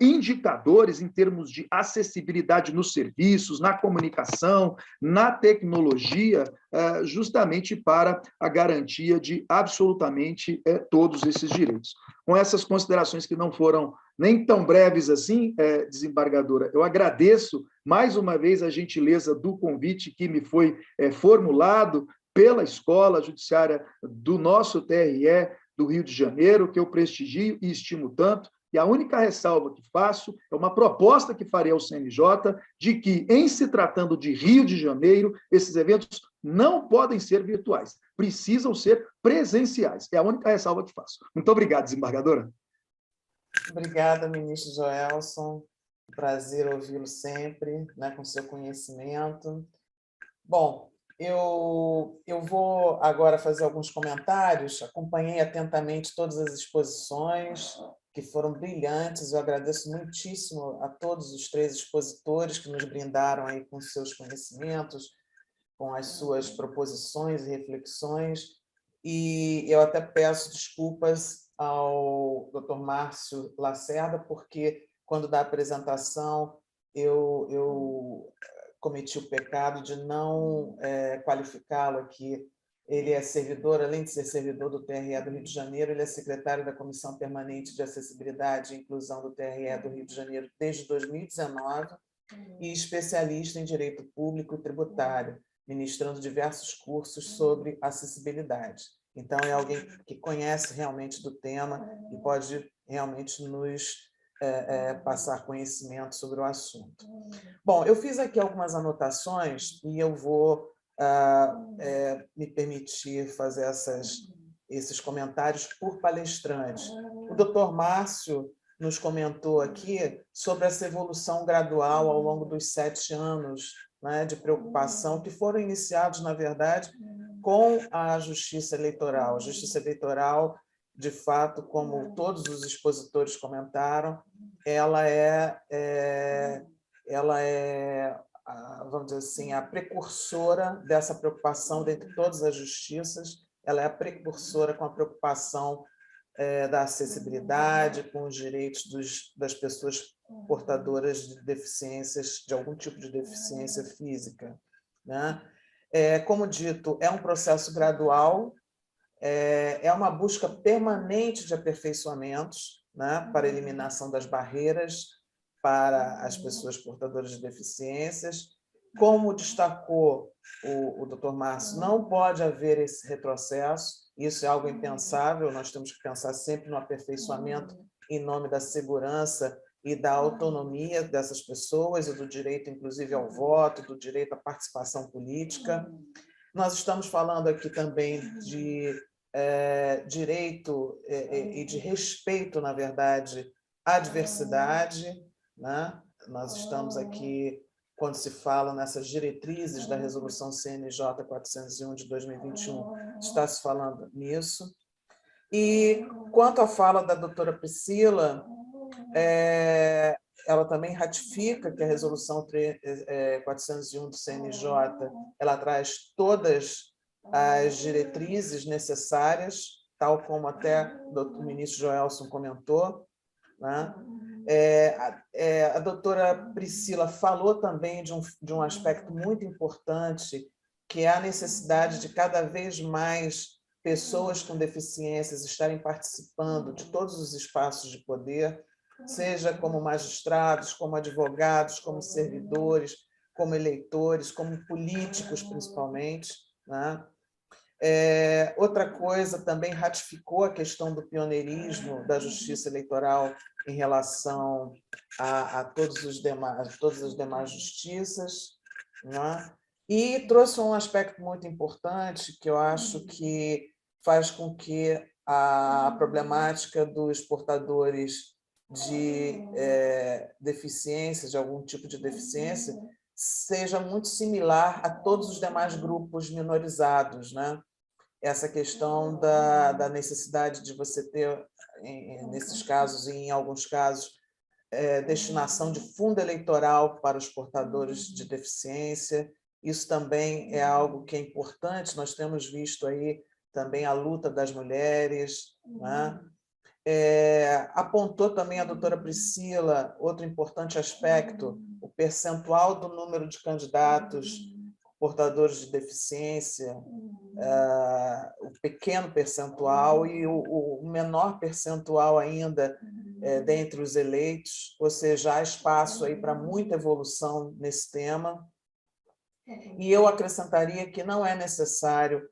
indicadores em termos de acessibilidade nos serviços, na comunicação, na tecnologia, justamente para a garantia de absolutamente todos esses direitos. Com essas considerações que não foram nem tão breves assim, desembargadora, eu agradeço mais uma vez a gentileza do convite que me foi formulado pela Escola Judiciária do nosso TRE do Rio de Janeiro, que eu prestigio e estimo tanto. E a única ressalva que faço é uma proposta que farei ao CNJ de que, em se tratando de Rio de Janeiro, esses eventos não podem ser virtuais, precisam ser presenciais. É a única ressalva que faço. Muito obrigado, desembargadora. Obrigada, ministro Joelson. Prazer ouvi-lo sempre, né, com seu conhecimento. Bom, eu vou agora fazer alguns comentários. Acompanhei atentamente todas as exposições, que foram brilhantes. Eu agradeço muitíssimo a todos os 3 expositores que nos brindaram aí com seus conhecimentos, com as suas proposições e reflexões. E eu até peço desculpas ao Dr. Márcio Lacerda, porque, quando da apresentação, eu cometi o pecado de não qualificá-lo aqui. Ele é servidor, além de ser servidor do TRE do Rio de Janeiro, ele é secretário da Comissão Permanente de Acessibilidade e Inclusão do TRE do Rio de Janeiro desde 2019 e especialista em Direito Público e Tributário, ministrando diversos cursos sobre acessibilidade. Então, é alguém que conhece realmente do tema e pode realmente nos passar conhecimento sobre o assunto. Bom, eu fiz aqui algumas anotações e eu vou me permitir fazer esses comentários por palestrante. O doutor Márcio nos comentou aqui sobre essa evolução gradual ao longo dos 7 anos, né, de preocupação, que foram iniciados, na verdade, com a justiça eleitoral. A justiça eleitoral, de fato, como todos os expositores comentaram, ela é vamos dizer assim, a precursora dessa preocupação dentre todas as justiças. Ela é a precursora com a preocupação da acessibilidade, com os direitos das pessoas portadoras de deficiências, de algum tipo de deficiência física, né? Como dito, é um processo gradual, é uma busca permanente de aperfeiçoamentos, né, para a eliminação das barreiras para as pessoas portadoras de deficiências. Como destacou o Dr. Márcio, não pode haver esse retrocesso. Isso é algo impensável, nós temos que pensar sempre no aperfeiçoamento em nome da segurança e da autonomia dessas pessoas e do direito, inclusive, ao voto, do direito à participação política. Nós estamos falando aqui também de direito e de respeito, na verdade, à diversidade, né? Nós estamos aqui, quando se fala nessas diretrizes da Resolução CNJ 401 de 2021, está se falando nisso. E, quanto à fala da doutora Priscila, ela também ratifica que a Resolução 401 do CNJ ela traz todas as diretrizes necessárias, tal como até o ministro Joelson comentou, né? A doutora Priscila falou também de um aspecto muito importante, que é a necessidade de cada vez mais pessoas com deficiências estarem participando de todos os espaços de poder, seja como magistrados, como advogados, como servidores, como eleitores, como políticos, principalmente, né? Outra coisa, também ratificou a questão do pioneirismo da justiça eleitoral em relação a todas as demais justiças, né? E trouxe um aspecto muito importante que eu acho que faz com que a problemática dos portadores de deficiências, de algum tipo de deficiência, seja muito similar a todos os demais grupos minorizados, né? Essa questão da necessidade de você ter, nesses casos e em alguns casos, destinação de fundo eleitoral para os portadores de deficiência. Isso também é algo que é importante, nós temos visto aí também a luta das mulheres, né? Apontou também a doutora Priscila outro importante aspecto, o percentual do número de candidatos portadores de deficiência, o pequeno percentual e o menor percentual ainda dentre os eleitos, ou seja, há espaço aí para muita evolução nesse tema. E eu acrescentaria que não é necessário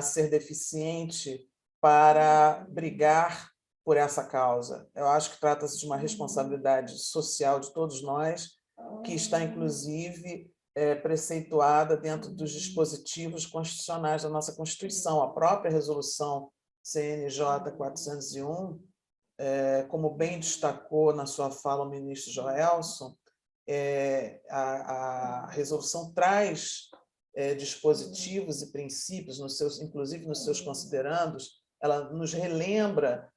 ser deficiente para brigar por essa causa. Eu acho que trata-se de uma responsabilidade social de todos nós, que está, inclusive, preceituada dentro dos dispositivos constitucionais da nossa Constituição. A própria resolução CNJ 401, como bem destacou na sua fala o ministro Joelson, a resolução traz dispositivos e princípios, inclusive nos seus considerandos, ela nos relembra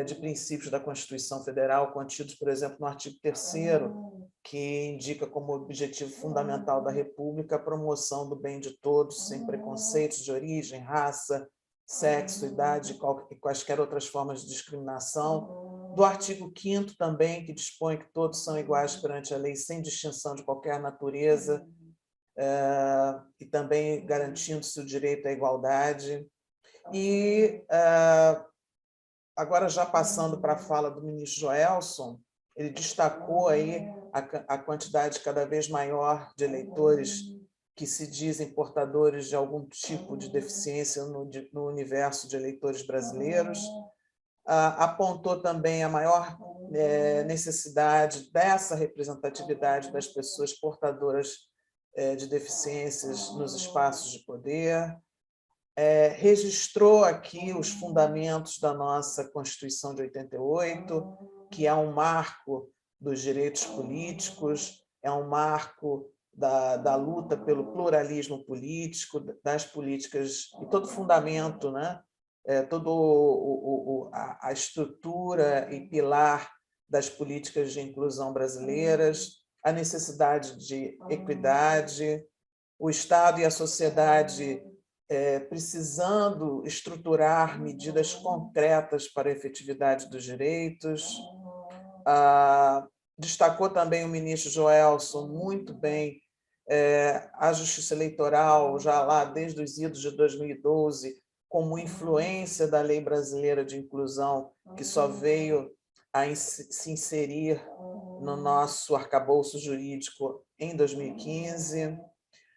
de princípios da Constituição Federal, contidos, por exemplo, no artigo 3º, que indica como objetivo fundamental da República a promoção do bem de todos, sem preconceitos de origem, raça, sexo, idade e quaisquer outras formas de discriminação. Do artigo 5º também, que dispõe que todos são iguais perante a lei, sem distinção de qualquer natureza, e também garantindo-se o direito à igualdade. E, agora, já passando para a fala do ministro Joelson, ele destacou aí a quantidade cada vez maior de eleitores que se dizem portadores de algum tipo de deficiência no universo de eleitores brasileiros. Apontou também a maior necessidade dessa representatividade das pessoas portadoras de deficiências nos espaços de poder. Registrou aqui os fundamentos da nossa Constituição de 88, que é um marco dos direitos políticos, é um marco da luta pelo pluralismo político, das políticas, e todo fundamento, né? Toda a estrutura e pilar das políticas de inclusão brasileiras, a necessidade de equidade, o Estado e a sociedade precisando estruturar medidas concretas para a efetividade dos direitos. Destacou também o ministro Joelson muito bem a justiça eleitoral, já lá desde os idos de 2012, como influência da Lei Brasileira de Inclusão, que só veio a se inserir no nosso arcabouço jurídico em 2015.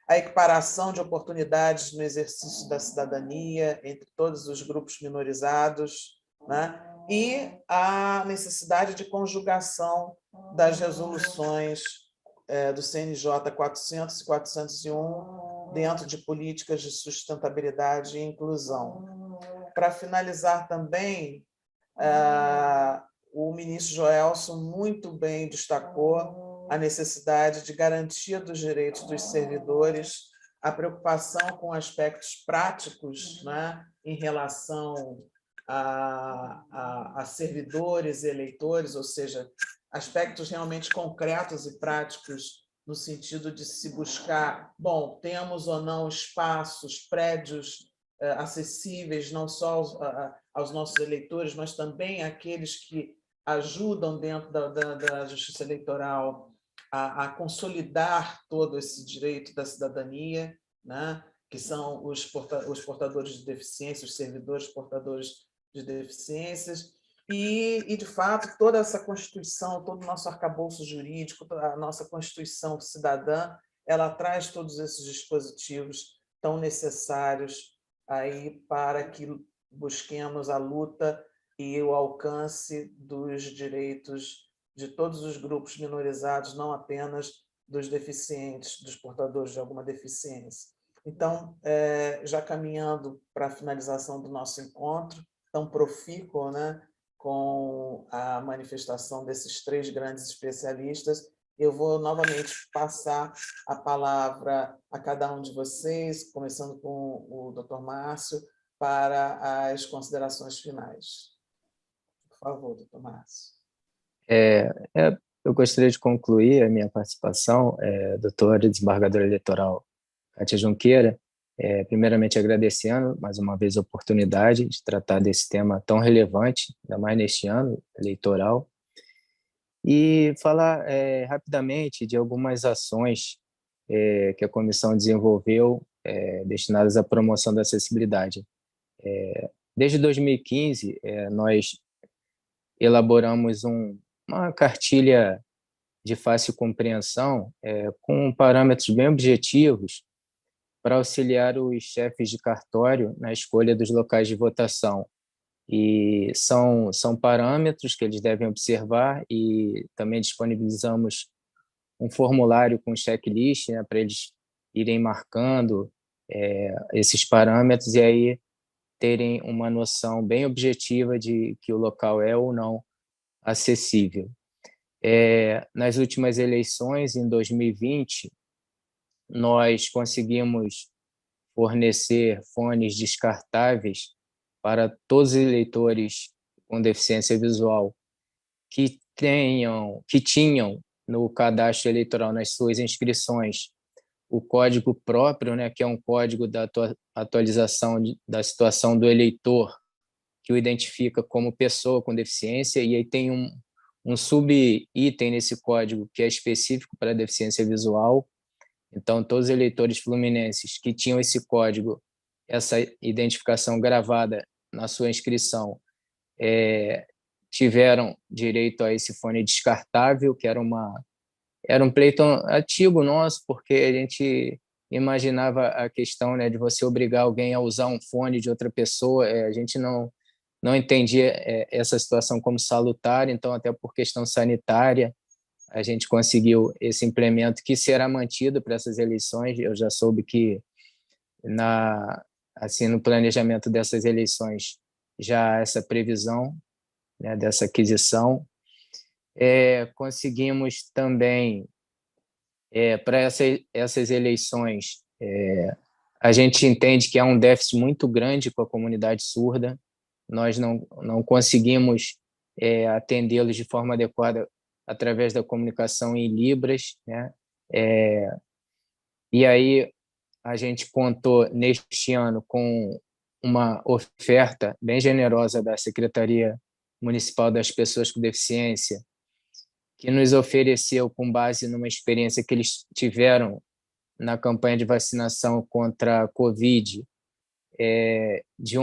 a equiparação de oportunidades no exercício da cidadania entre todos os grupos minorizados, né? E a necessidade de conjugação das resoluções do CNJ 400 e 401 dentro de políticas de sustentabilidade e inclusão. Para finalizar também, o ministro Joelson muito bem destacou a necessidade de garantia dos direitos dos servidores, a preocupação com aspectos práticos, né, em relação a servidores e eleitores, ou seja, aspectos realmente concretos e práticos no sentido de se buscar, bom, temos ou não espaços, prédios acessíveis não só aos nossos eleitores, mas também àqueles que ajudam dentro da justiça eleitoral a consolidar todo esse direito da cidadania, né? Que são os portadores de deficiência, os servidores portadores de deficiências, e, de fato, toda essa Constituição, todo o nosso arcabouço jurídico, a nossa Constituição cidadã, ela traz todos esses dispositivos tão necessários aí para que busquemos a luta e o alcance dos direitos de todos os grupos minorizados, não apenas dos deficientes, dos portadores de alguma deficiência. Então, já caminhando para a finalização do nosso encontro, tão profícuo, né, com a manifestação desses 3 grandes especialistas, eu vou novamente passar a palavra a cada um de vocês, começando com o Dr. Márcio, para as considerações finais. Por favor, Dr. Márcio. Eu gostaria de concluir a minha participação, doutora desembargadora eleitoral Kátia Junqueira, primeiramente agradecendo mais uma vez a oportunidade de tratar desse tema tão relevante, ainda mais neste ano eleitoral, e falar rapidamente de algumas ações que a comissão desenvolveu destinadas à promoção da acessibilidade. Desde 2015, nós elaboramos uma cartilha de fácil compreensão com parâmetros bem objetivos para auxiliar os chefes de cartório na escolha dos locais de votação. E são parâmetros que eles devem observar, e também disponibilizamos um formulário com checklist, né, para eles irem marcando esses parâmetros e aí terem uma noção bem objetiva de que o local é ou não acessível. Nas últimas eleições, em 2020, nós conseguimos fornecer fones descartáveis para todos os eleitores com deficiência visual que tinham no cadastro eleitoral, nas suas inscrições, o código próprio, né, que é um código da atualização da situação do eleitor, que o identifica como pessoa com deficiência, e aí tem um sub-item nesse código que é específico para a deficiência visual. Então, todos os eleitores fluminenses que tinham esse código, essa identificação gravada na sua inscrição, tiveram direito a esse fone descartável, que era um pleito antigo nosso, porque a gente imaginava a questão, né, de você obrigar alguém a usar um fone de outra pessoa. A gente não entendia essa situação como salutar, então, até por questão sanitária, a gente conseguiu esse implemento que será mantido para essas eleições. Eu já soube que no planejamento dessas eleições já há essa previsão, né, dessa aquisição. Conseguimos também, para essas eleições, a gente entende que há um déficit muito grande com a comunidade surda. Nós não conseguimos atendê-los de forma adequada através da comunicação em Libras, né? E aí a gente contou neste ano com uma oferta bem generosa da Secretaria Municipal das Pessoas com Deficiência, que nos ofereceu, com base numa experiência que eles tiveram na campanha de vacinação contra a Covid, de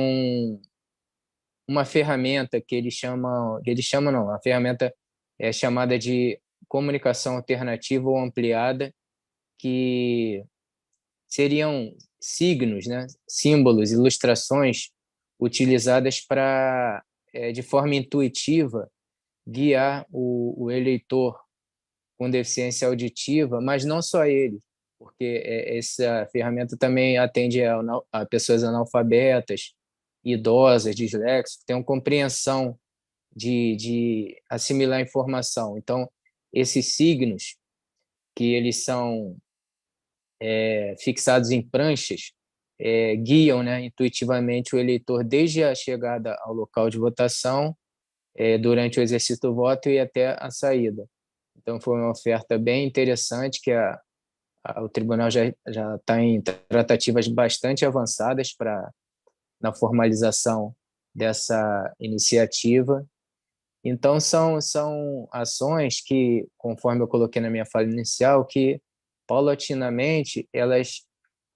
uma ferramenta que a ferramenta é chamada de comunicação alternativa ou ampliada, que seriam signos, né? Símbolos, ilustrações utilizadas para, de forma intuitiva, guiar o eleitor com deficiência auditiva, mas não só ele, porque essa ferramenta também atende a pessoas analfabetas, idosas, disléxicas, que tenham compreensão de assimilar informação. Então, esses signos, que eles são fixados em pranchas, guiam, né, intuitivamente o eleitor desde a chegada ao local de votação, durante o exercício do voto e até a saída. Então, foi uma oferta bem interessante, que o tribunal já está em tratativas bastante avançadas na formalização dessa iniciativa. Então, são ações que, conforme eu coloquei na minha fala inicial, que, paulatinamente, elas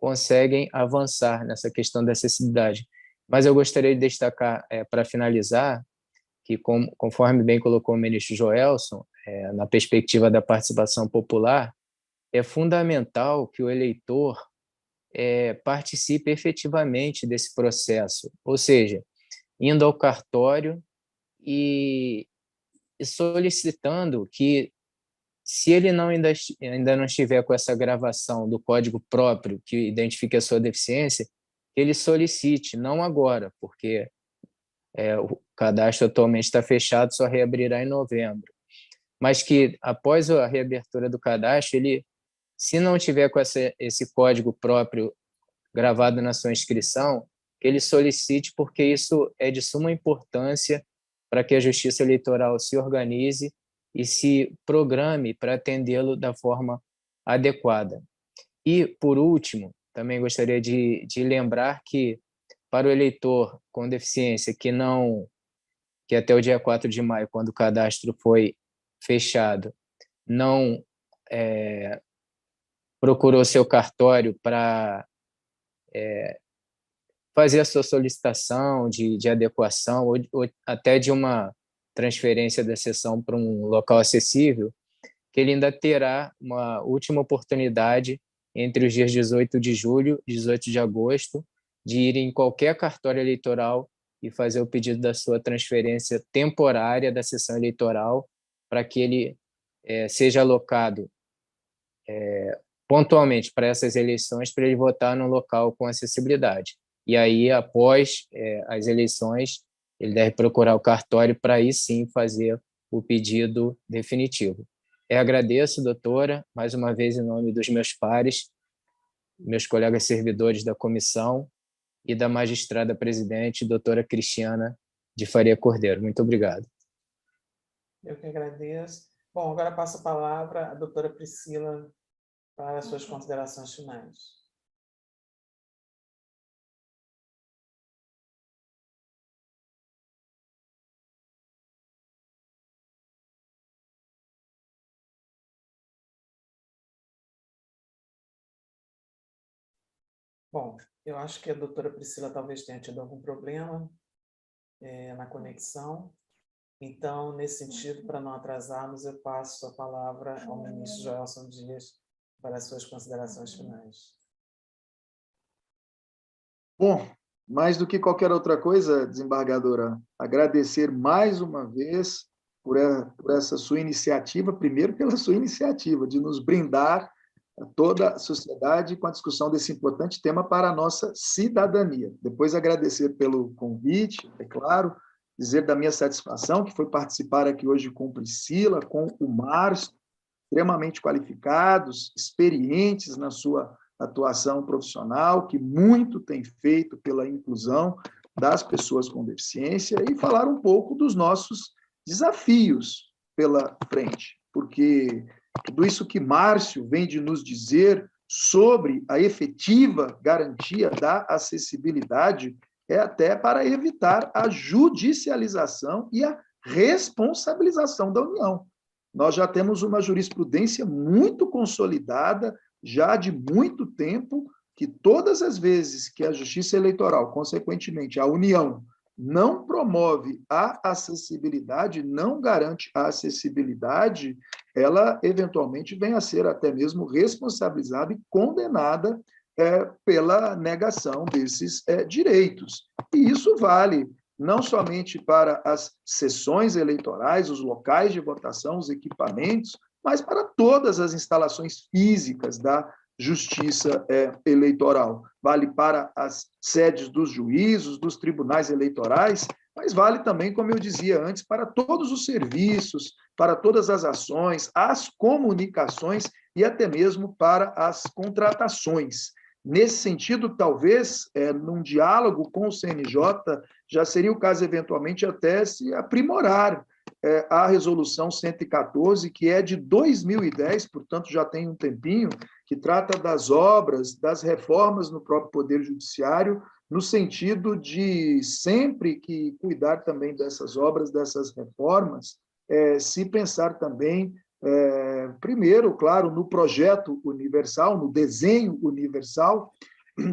conseguem avançar nessa questão da acessibilidade. Mas eu gostaria de destacar, para finalizar, que, conforme bem colocou o ministro Joelson, na perspectiva da participação popular, é fundamental que o eleitor participe efetivamente desse processo, ou seja, indo ao cartório e solicitando que, se ele ainda não estiver com essa gravação do código próprio que identifique a sua deficiência, ele solicite, não agora, porque o cadastro atualmente está fechado, só reabrirá em novembro, mas que, após a reabertura do cadastro, ele, se não tiver com esse código próprio gravado na sua inscrição, que ele solicite, porque isso é de suma importância para que a Justiça Eleitoral se organize e se programe para atendê-lo da forma adequada. E, por último, também gostaria de lembrar que, para o eleitor com deficiência que até o dia 4 de maio, quando o cadastro foi fechado, não procurou seu cartório para fazer a sua solicitação de adequação ou até de uma transferência da sessão para um local acessível, que ele ainda terá uma última oportunidade entre os dias 18 de julho e 18 de agosto de ir em qualquer cartório eleitoral e fazer o pedido da sua transferência temporária da sessão eleitoral, para que ele seja alocado pontualmente para essas eleições, para ele votar no local com acessibilidade. E aí, após as eleições, ele deve procurar o cartório para aí sim fazer o pedido definitivo. Agradeço, doutora, mais uma vez em nome dos meus pares, meus colegas servidores da comissão e da magistrada presidente, doutora Cristiana de Faria Cordeiro. Muito obrigado. Eu que agradeço. Bom, agora passo a palavra à doutora Priscila para as suas considerações finais. Bom, eu acho que a doutora Priscila talvez tenha tido algum problema na conexão. Então, nesse sentido, para não atrasarmos, eu passo a palavra ao ministro Joelson Dias para as suas considerações finais. Bom, mais do que qualquer outra coisa, desembargadora, agradecer mais uma vez por essa sua iniciativa, primeiro pela sua iniciativa de nos brindar a toda a sociedade com a discussão desse importante tema para a nossa cidadania. Depois, agradecer pelo convite, é claro, dizer da minha satisfação, que foi participar aqui hoje com Priscila, com o Márcio, extremamente qualificados, experientes na sua atuação profissional, que muito tem feito pela inclusão das pessoas com deficiência, e falar um pouco dos nossos desafios pela frente, porque tudo isso que Márcio vem de nos dizer sobre a efetiva garantia da acessibilidade é até para evitar a judicialização e a responsabilização da União. Nós já temos uma jurisprudência muito consolidada, já de muito tempo, que todas as vezes que a Justiça Eleitoral, consequentemente a União, não promove a acessibilidade, não garante a acessibilidade, ela eventualmente vem a ser até mesmo responsabilizada e condenada pela negação desses direitos. E isso vale não somente para as sessões eleitorais, os locais de votação, os equipamentos, mas para todas as instalações físicas da justiça eleitoral. Vale para as sedes dos juízos, dos tribunais eleitorais, mas vale também, como eu dizia antes, para todos os serviços, para todas as ações, as comunicações e até mesmo para as contratações. Nesse sentido, talvez, num diálogo com o CNJ, já seria o caso, eventualmente, até se aprimorar a Resolução 114, que é de 2010, portanto, já tem um tempinho, que trata das obras, das reformas no próprio Poder Judiciário, no sentido de sempre que cuidar também dessas obras, dessas reformas, se pensar também, primeiro, claro, no projeto universal, no desenho universal,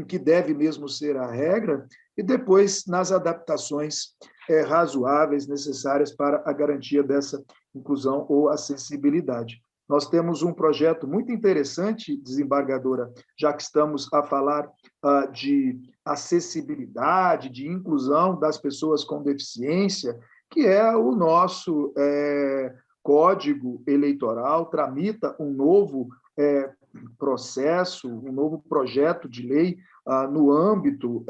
que deve mesmo ser a regra, e depois nas adaptações razoáveis necessárias para a garantia dessa inclusão ou acessibilidade. Nós temos um projeto muito interessante, desembargadora, já que estamos a falar de acessibilidade, de inclusão das pessoas com deficiência, que é o nosso Código Eleitoral, tramita um novo processo, um novo projeto de lei no âmbito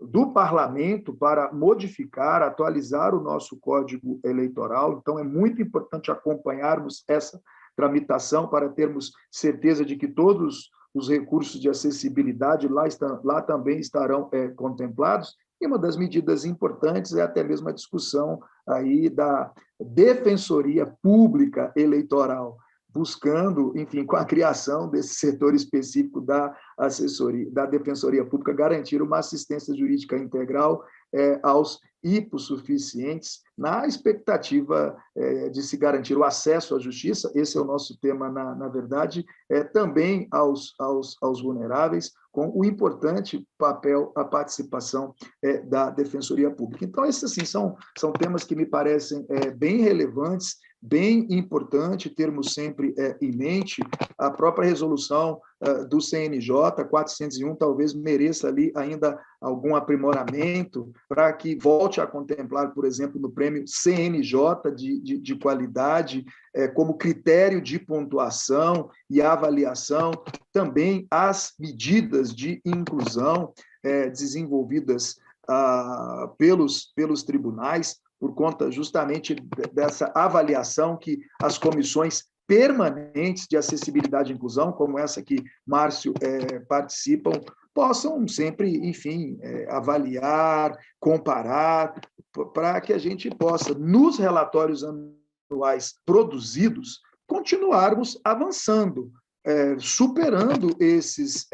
do parlamento para modificar, atualizar o nosso Código Eleitoral. Então, é muito importante acompanharmos essa tramitação para termos certeza de que todos os recursos de acessibilidade lá também estarão contemplados. E uma das medidas importantes é até mesmo a discussão aí da Defensoria Pública Eleitoral, buscando, enfim, com a criação desse setor específico da assessoria, da Defensoria Pública, garantir uma assistência jurídica integral aos hipossuficientes, na expectativa de se garantir o acesso à justiça, esse é o nosso tema, na verdade, também aos vulneráveis, com o importante papel, a participação da Defensoria Pública. Então, esses, assim, são temas que me parecem bem relevantes, bem importante termos sempre em mente. A própria resolução do CNJ 401 talvez mereça ali ainda algum aprimoramento para que volte a contemplar, por exemplo, no prêmio CNJ de qualidade, como critério de pontuação e avaliação, também as medidas de inclusão desenvolvidas pelos tribunais, por conta justamente dessa avaliação que as comissões permanentes de acessibilidade e inclusão, como essa que Márcio participam, possam sempre, enfim, avaliar, comparar, para que a gente possa, nos relatórios anuais produzidos, continuarmos avançando, superando esses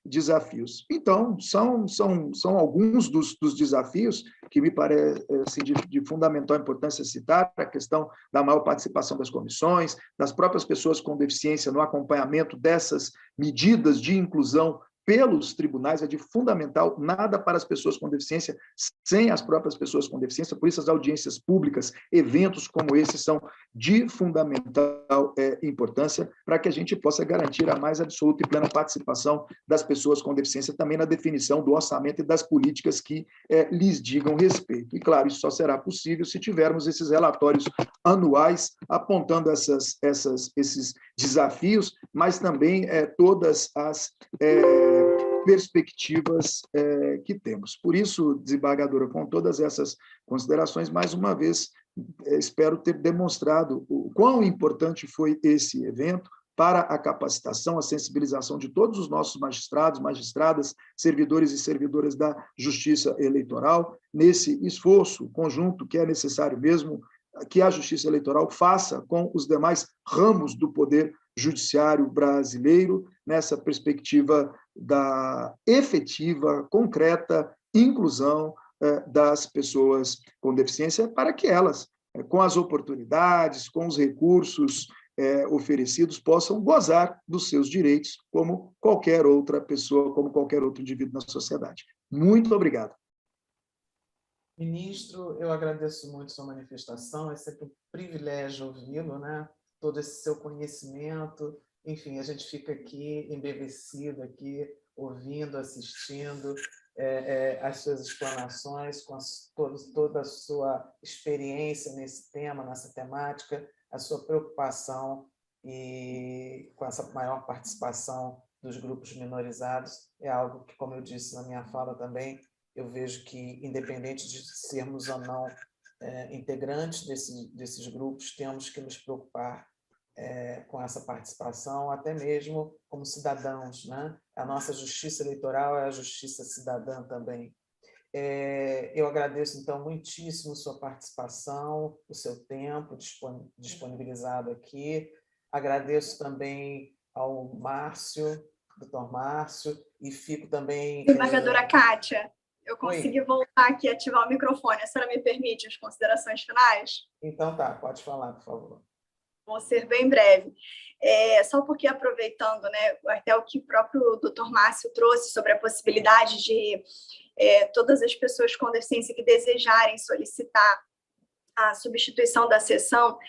desafios. Então, são alguns dos desafios que me parecem de fundamental importância citar, a questão da maior participação das comissões, das próprias pessoas com deficiência no acompanhamento dessas medidas de inclusão pelos tribunais, é de fundamental, nada para as pessoas com deficiência sem as próprias pessoas com deficiência, por isso as audiências públicas, eventos como esse são de fundamental importância para que a gente possa garantir a mais absoluta e plena participação das pessoas com deficiência também na definição do orçamento e das políticas que lhes digam respeito. E, claro, isso só será possível se tivermos esses relatórios anuais apontando esses desafios, mas também todas as perspectivas que temos. Por isso, desembargadora, com todas essas considerações, mais uma vez, espero ter demonstrado o quão importante foi esse evento para a capacitação, a sensibilização de todos os nossos magistrados, magistradas, servidores e servidoras da Justiça Eleitoral, nesse esforço conjunto que é necessário mesmo que a Justiça Eleitoral faça com os demais ramos do Poder Judiciário brasileiro, nessa perspectiva da efetiva, concreta inclusão das pessoas com deficiência, para que elas, com as oportunidades, com os recursos oferecidos, possam gozar dos seus direitos, como qualquer outra pessoa, como qualquer outro indivíduo na sociedade. Muito obrigado. Ministro, eu agradeço muito sua manifestação, é sempre um privilégio ouvi-lo, né? Todo esse seu conhecimento enfim, a gente fica aqui embevecido, aqui, ouvindo, assistindo as suas explanações, com toda a sua experiência nesse tema, nessa temática, a sua preocupação e com essa maior participação dos grupos minorizados, é algo que, como eu disse na minha fala também, eu vejo que, independente de sermos ou não integrantes desses grupos, temos que nos preocupar com essa participação, até mesmo como cidadãos, né? A nossa justiça eleitoral é a justiça cidadã também. Eu agradeço, então, muitíssimo sua participação, o seu tempo disponibilizado aqui. Agradeço também ao Márcio, doutor Márcio, e fico também... Desembargadora Kátia, eu consegui voltar aqui e ativar o microfone. A senhora me permite as considerações finais? Então tá, pode falar, por favor. Vou ser bem breve. Só porque, aproveitando, né, até o que o próprio doutor Márcio trouxe sobre a possibilidade de todas as pessoas com deficiência que desejarem solicitar a substituição da sessão,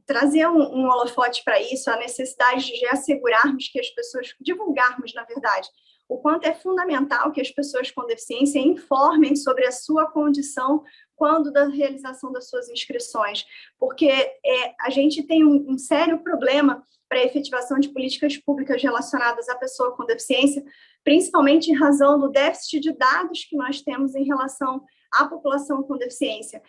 trazer um holofote para isso, a necessidade de assegurarmos que as pessoas, divulgarmos, na verdade, o quanto é fundamental que as pessoas com deficiência informem sobre a sua condição quando da realização das suas inscrições, porque a gente tem um sério problema para a efetivação de políticas públicas relacionadas à pessoa com deficiência, principalmente em razão do déficit de dados que nós temos em relação à população com deficiência,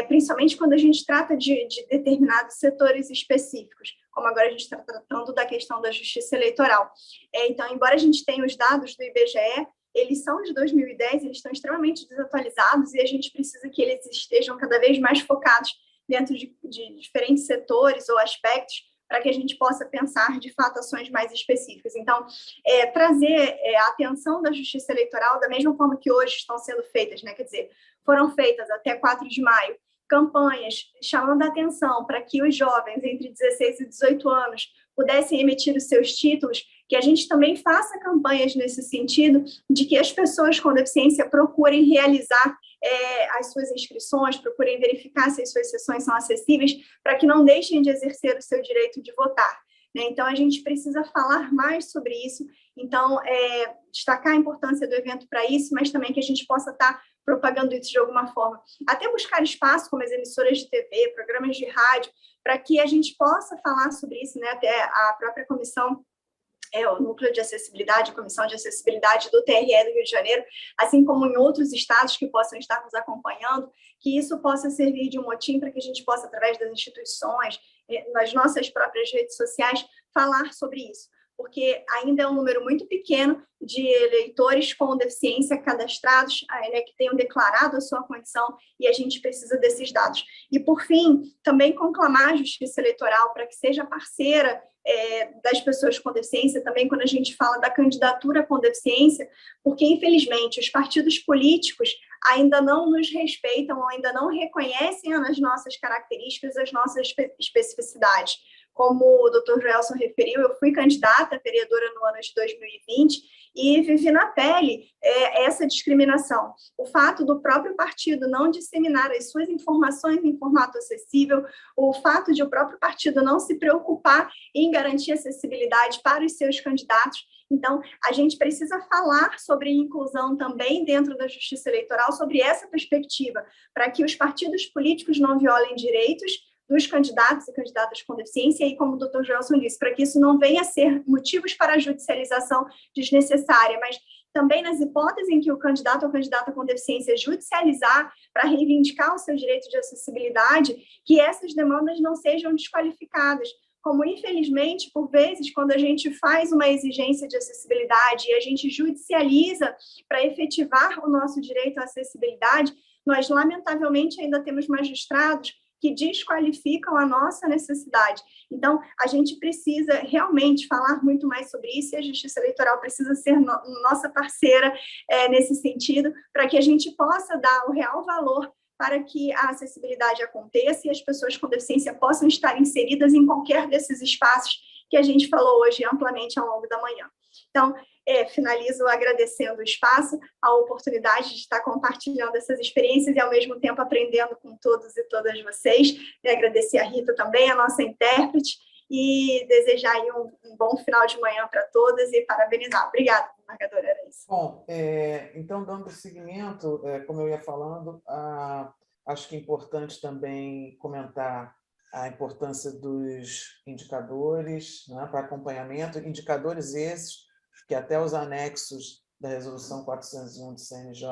principalmente quando a gente trata de determinados setores específicos, como agora a gente está tratando da questão da justiça eleitoral. Então, embora a gente tenha os dados do IBGE, eles são de 2010, eles estão extremamente desatualizados e a gente precisa que eles estejam cada vez mais focados dentro de diferentes setores ou aspectos para que a gente possa pensar, de fato, ações mais específicas. Então, trazer a atenção da justiça eleitoral da mesma forma que hoje estão sendo feitas, né? Quer dizer, foram feitas até 4 de maio campanhas chamando a atenção para que os jovens entre 16 e 18 anos pudessem emitir os seus títulos, que a gente também faça campanhas nesse sentido, de que as pessoas com deficiência procurem realizar as suas inscrições, procurem verificar se as suas sessões são acessíveis, para que não deixem de exercer o seu direito de votar. Então, a gente precisa falar mais sobre isso, então, destacar a importância do evento para isso, mas também que a gente possa estar propagando isso de alguma forma. Até buscar espaço, como as emissoras de TV, programas de rádio, para que a gente possa falar sobre isso, né? Até a própria comissão, o Núcleo de Acessibilidade, a Comissão de Acessibilidade do TRE do Rio de Janeiro, assim como em outros estados que possam estar nos acompanhando, que isso possa servir de um motim para que a gente possa, através das instituições, nas nossas próprias redes sociais, falar sobre isso, porque ainda é um número muito pequeno de eleitores com deficiência cadastrados, né, que tenham declarado a sua condição, e a gente precisa desses dados. E, por fim, também conclamar a Justiça Eleitoral para que seja parceira das pessoas com deficiência, também quando a gente fala da candidatura com deficiência, porque, infelizmente, os partidos políticos ainda não nos respeitam, ainda não reconhecem as nossas características, as nossas especificidades. Como o doutor Joelson referiu, eu fui candidata a vereadora no ano de 2020 e vivi na pele essa discriminação. O fato do próprio partido não disseminar as suas informações em formato acessível, o fato de o próprio partido não se preocupar em garantir acessibilidade para os seus candidatos. Então, a gente precisa falar sobre inclusão também dentro da justiça eleitoral, sobre essa perspectiva, para que os partidos políticos não violem direitos dos candidatos e candidatas com deficiência, e como o doutor Joelson disse, para que isso não venha a ser motivos para a judicialização desnecessária, mas também nas hipóteses em que o candidato ou candidata com deficiência judicializar para reivindicar o seu direito de acessibilidade, que essas demandas não sejam desqualificadas, como, infelizmente, por vezes, quando a gente faz uma exigência de acessibilidade e a gente judicializa para efetivar o nosso direito à acessibilidade, nós, lamentavelmente, ainda temos magistrados que desqualificam a nossa necessidade. Então, a gente precisa realmente falar muito mais sobre isso, e a Justiça Eleitoral precisa ser nossa parceira nesse sentido, para que a gente possa dar o real valor para que a acessibilidade aconteça e as pessoas com deficiência possam estar inseridas em qualquer desses espaços que a gente falou hoje amplamente ao longo da manhã. Então, finalizo agradecendo o espaço, a oportunidade de estar compartilhando essas experiências e, ao mesmo tempo, aprendendo com todos e todas vocês. E agradecer a Rita também, a nossa intérprete, e desejar aí um bom final de manhã para todas e parabenizar. Obrigada, desembargadora, era isso. Bom, então, dando seguimento, como eu ia falando, acho que é importante também comentar a importância dos indicadores, né, para acompanhamento, indicadores esses que até os anexos da Resolução 401 do CNJ,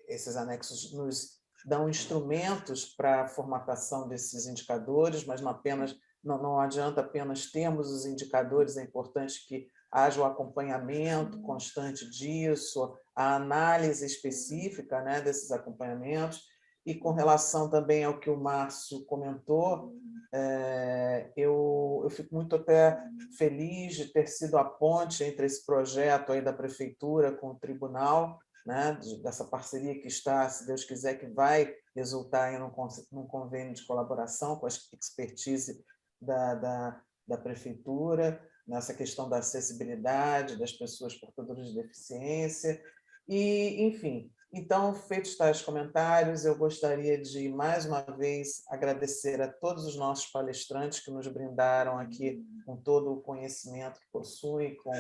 esses anexos nos dão instrumentos para a formatação desses indicadores, mas não adianta apenas termos os indicadores, é importante que haja o acompanhamento constante disso, a análise específica, né, desses acompanhamentos. E com relação também ao que o Márcio comentou, eu fico muito até feliz de ter sido a ponte entre esse projeto aí da Prefeitura com o Tribunal, né, dessa parceria que está, se Deus quiser, que vai resultar em num convênio de colaboração com a expertise da Prefeitura, nessa questão da acessibilidade das pessoas portadoras de deficiência. E, enfim, então, feitos tais comentários, eu gostaria de, mais uma vez, agradecer a todos os nossos palestrantes que nos brindaram aqui com todo o conhecimento que possuem, com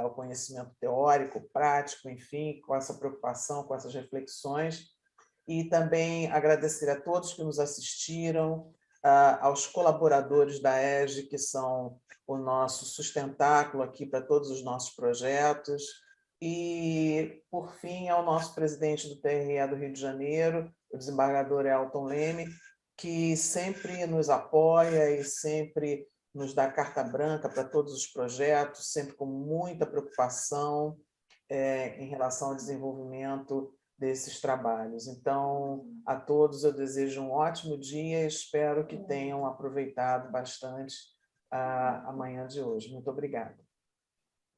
o conhecimento teórico, prático, enfim, com essa preocupação, com essas reflexões. E também agradecer a todos que nos assistiram, aos colaboradores da EGE, que são o nosso sustentáculo aqui para todos os nossos projetos, e, por fim, ao nosso presidente do TRE do Rio de Janeiro, o desembargador Elton Leme, que sempre nos apoia e sempre nos dá carta branca para todos os projetos, sempre com muita preocupação em relação ao desenvolvimento desses trabalhos. Então, a todos eu desejo um ótimo dia e espero que tenham aproveitado bastante a manhã de hoje. Muito obrigada.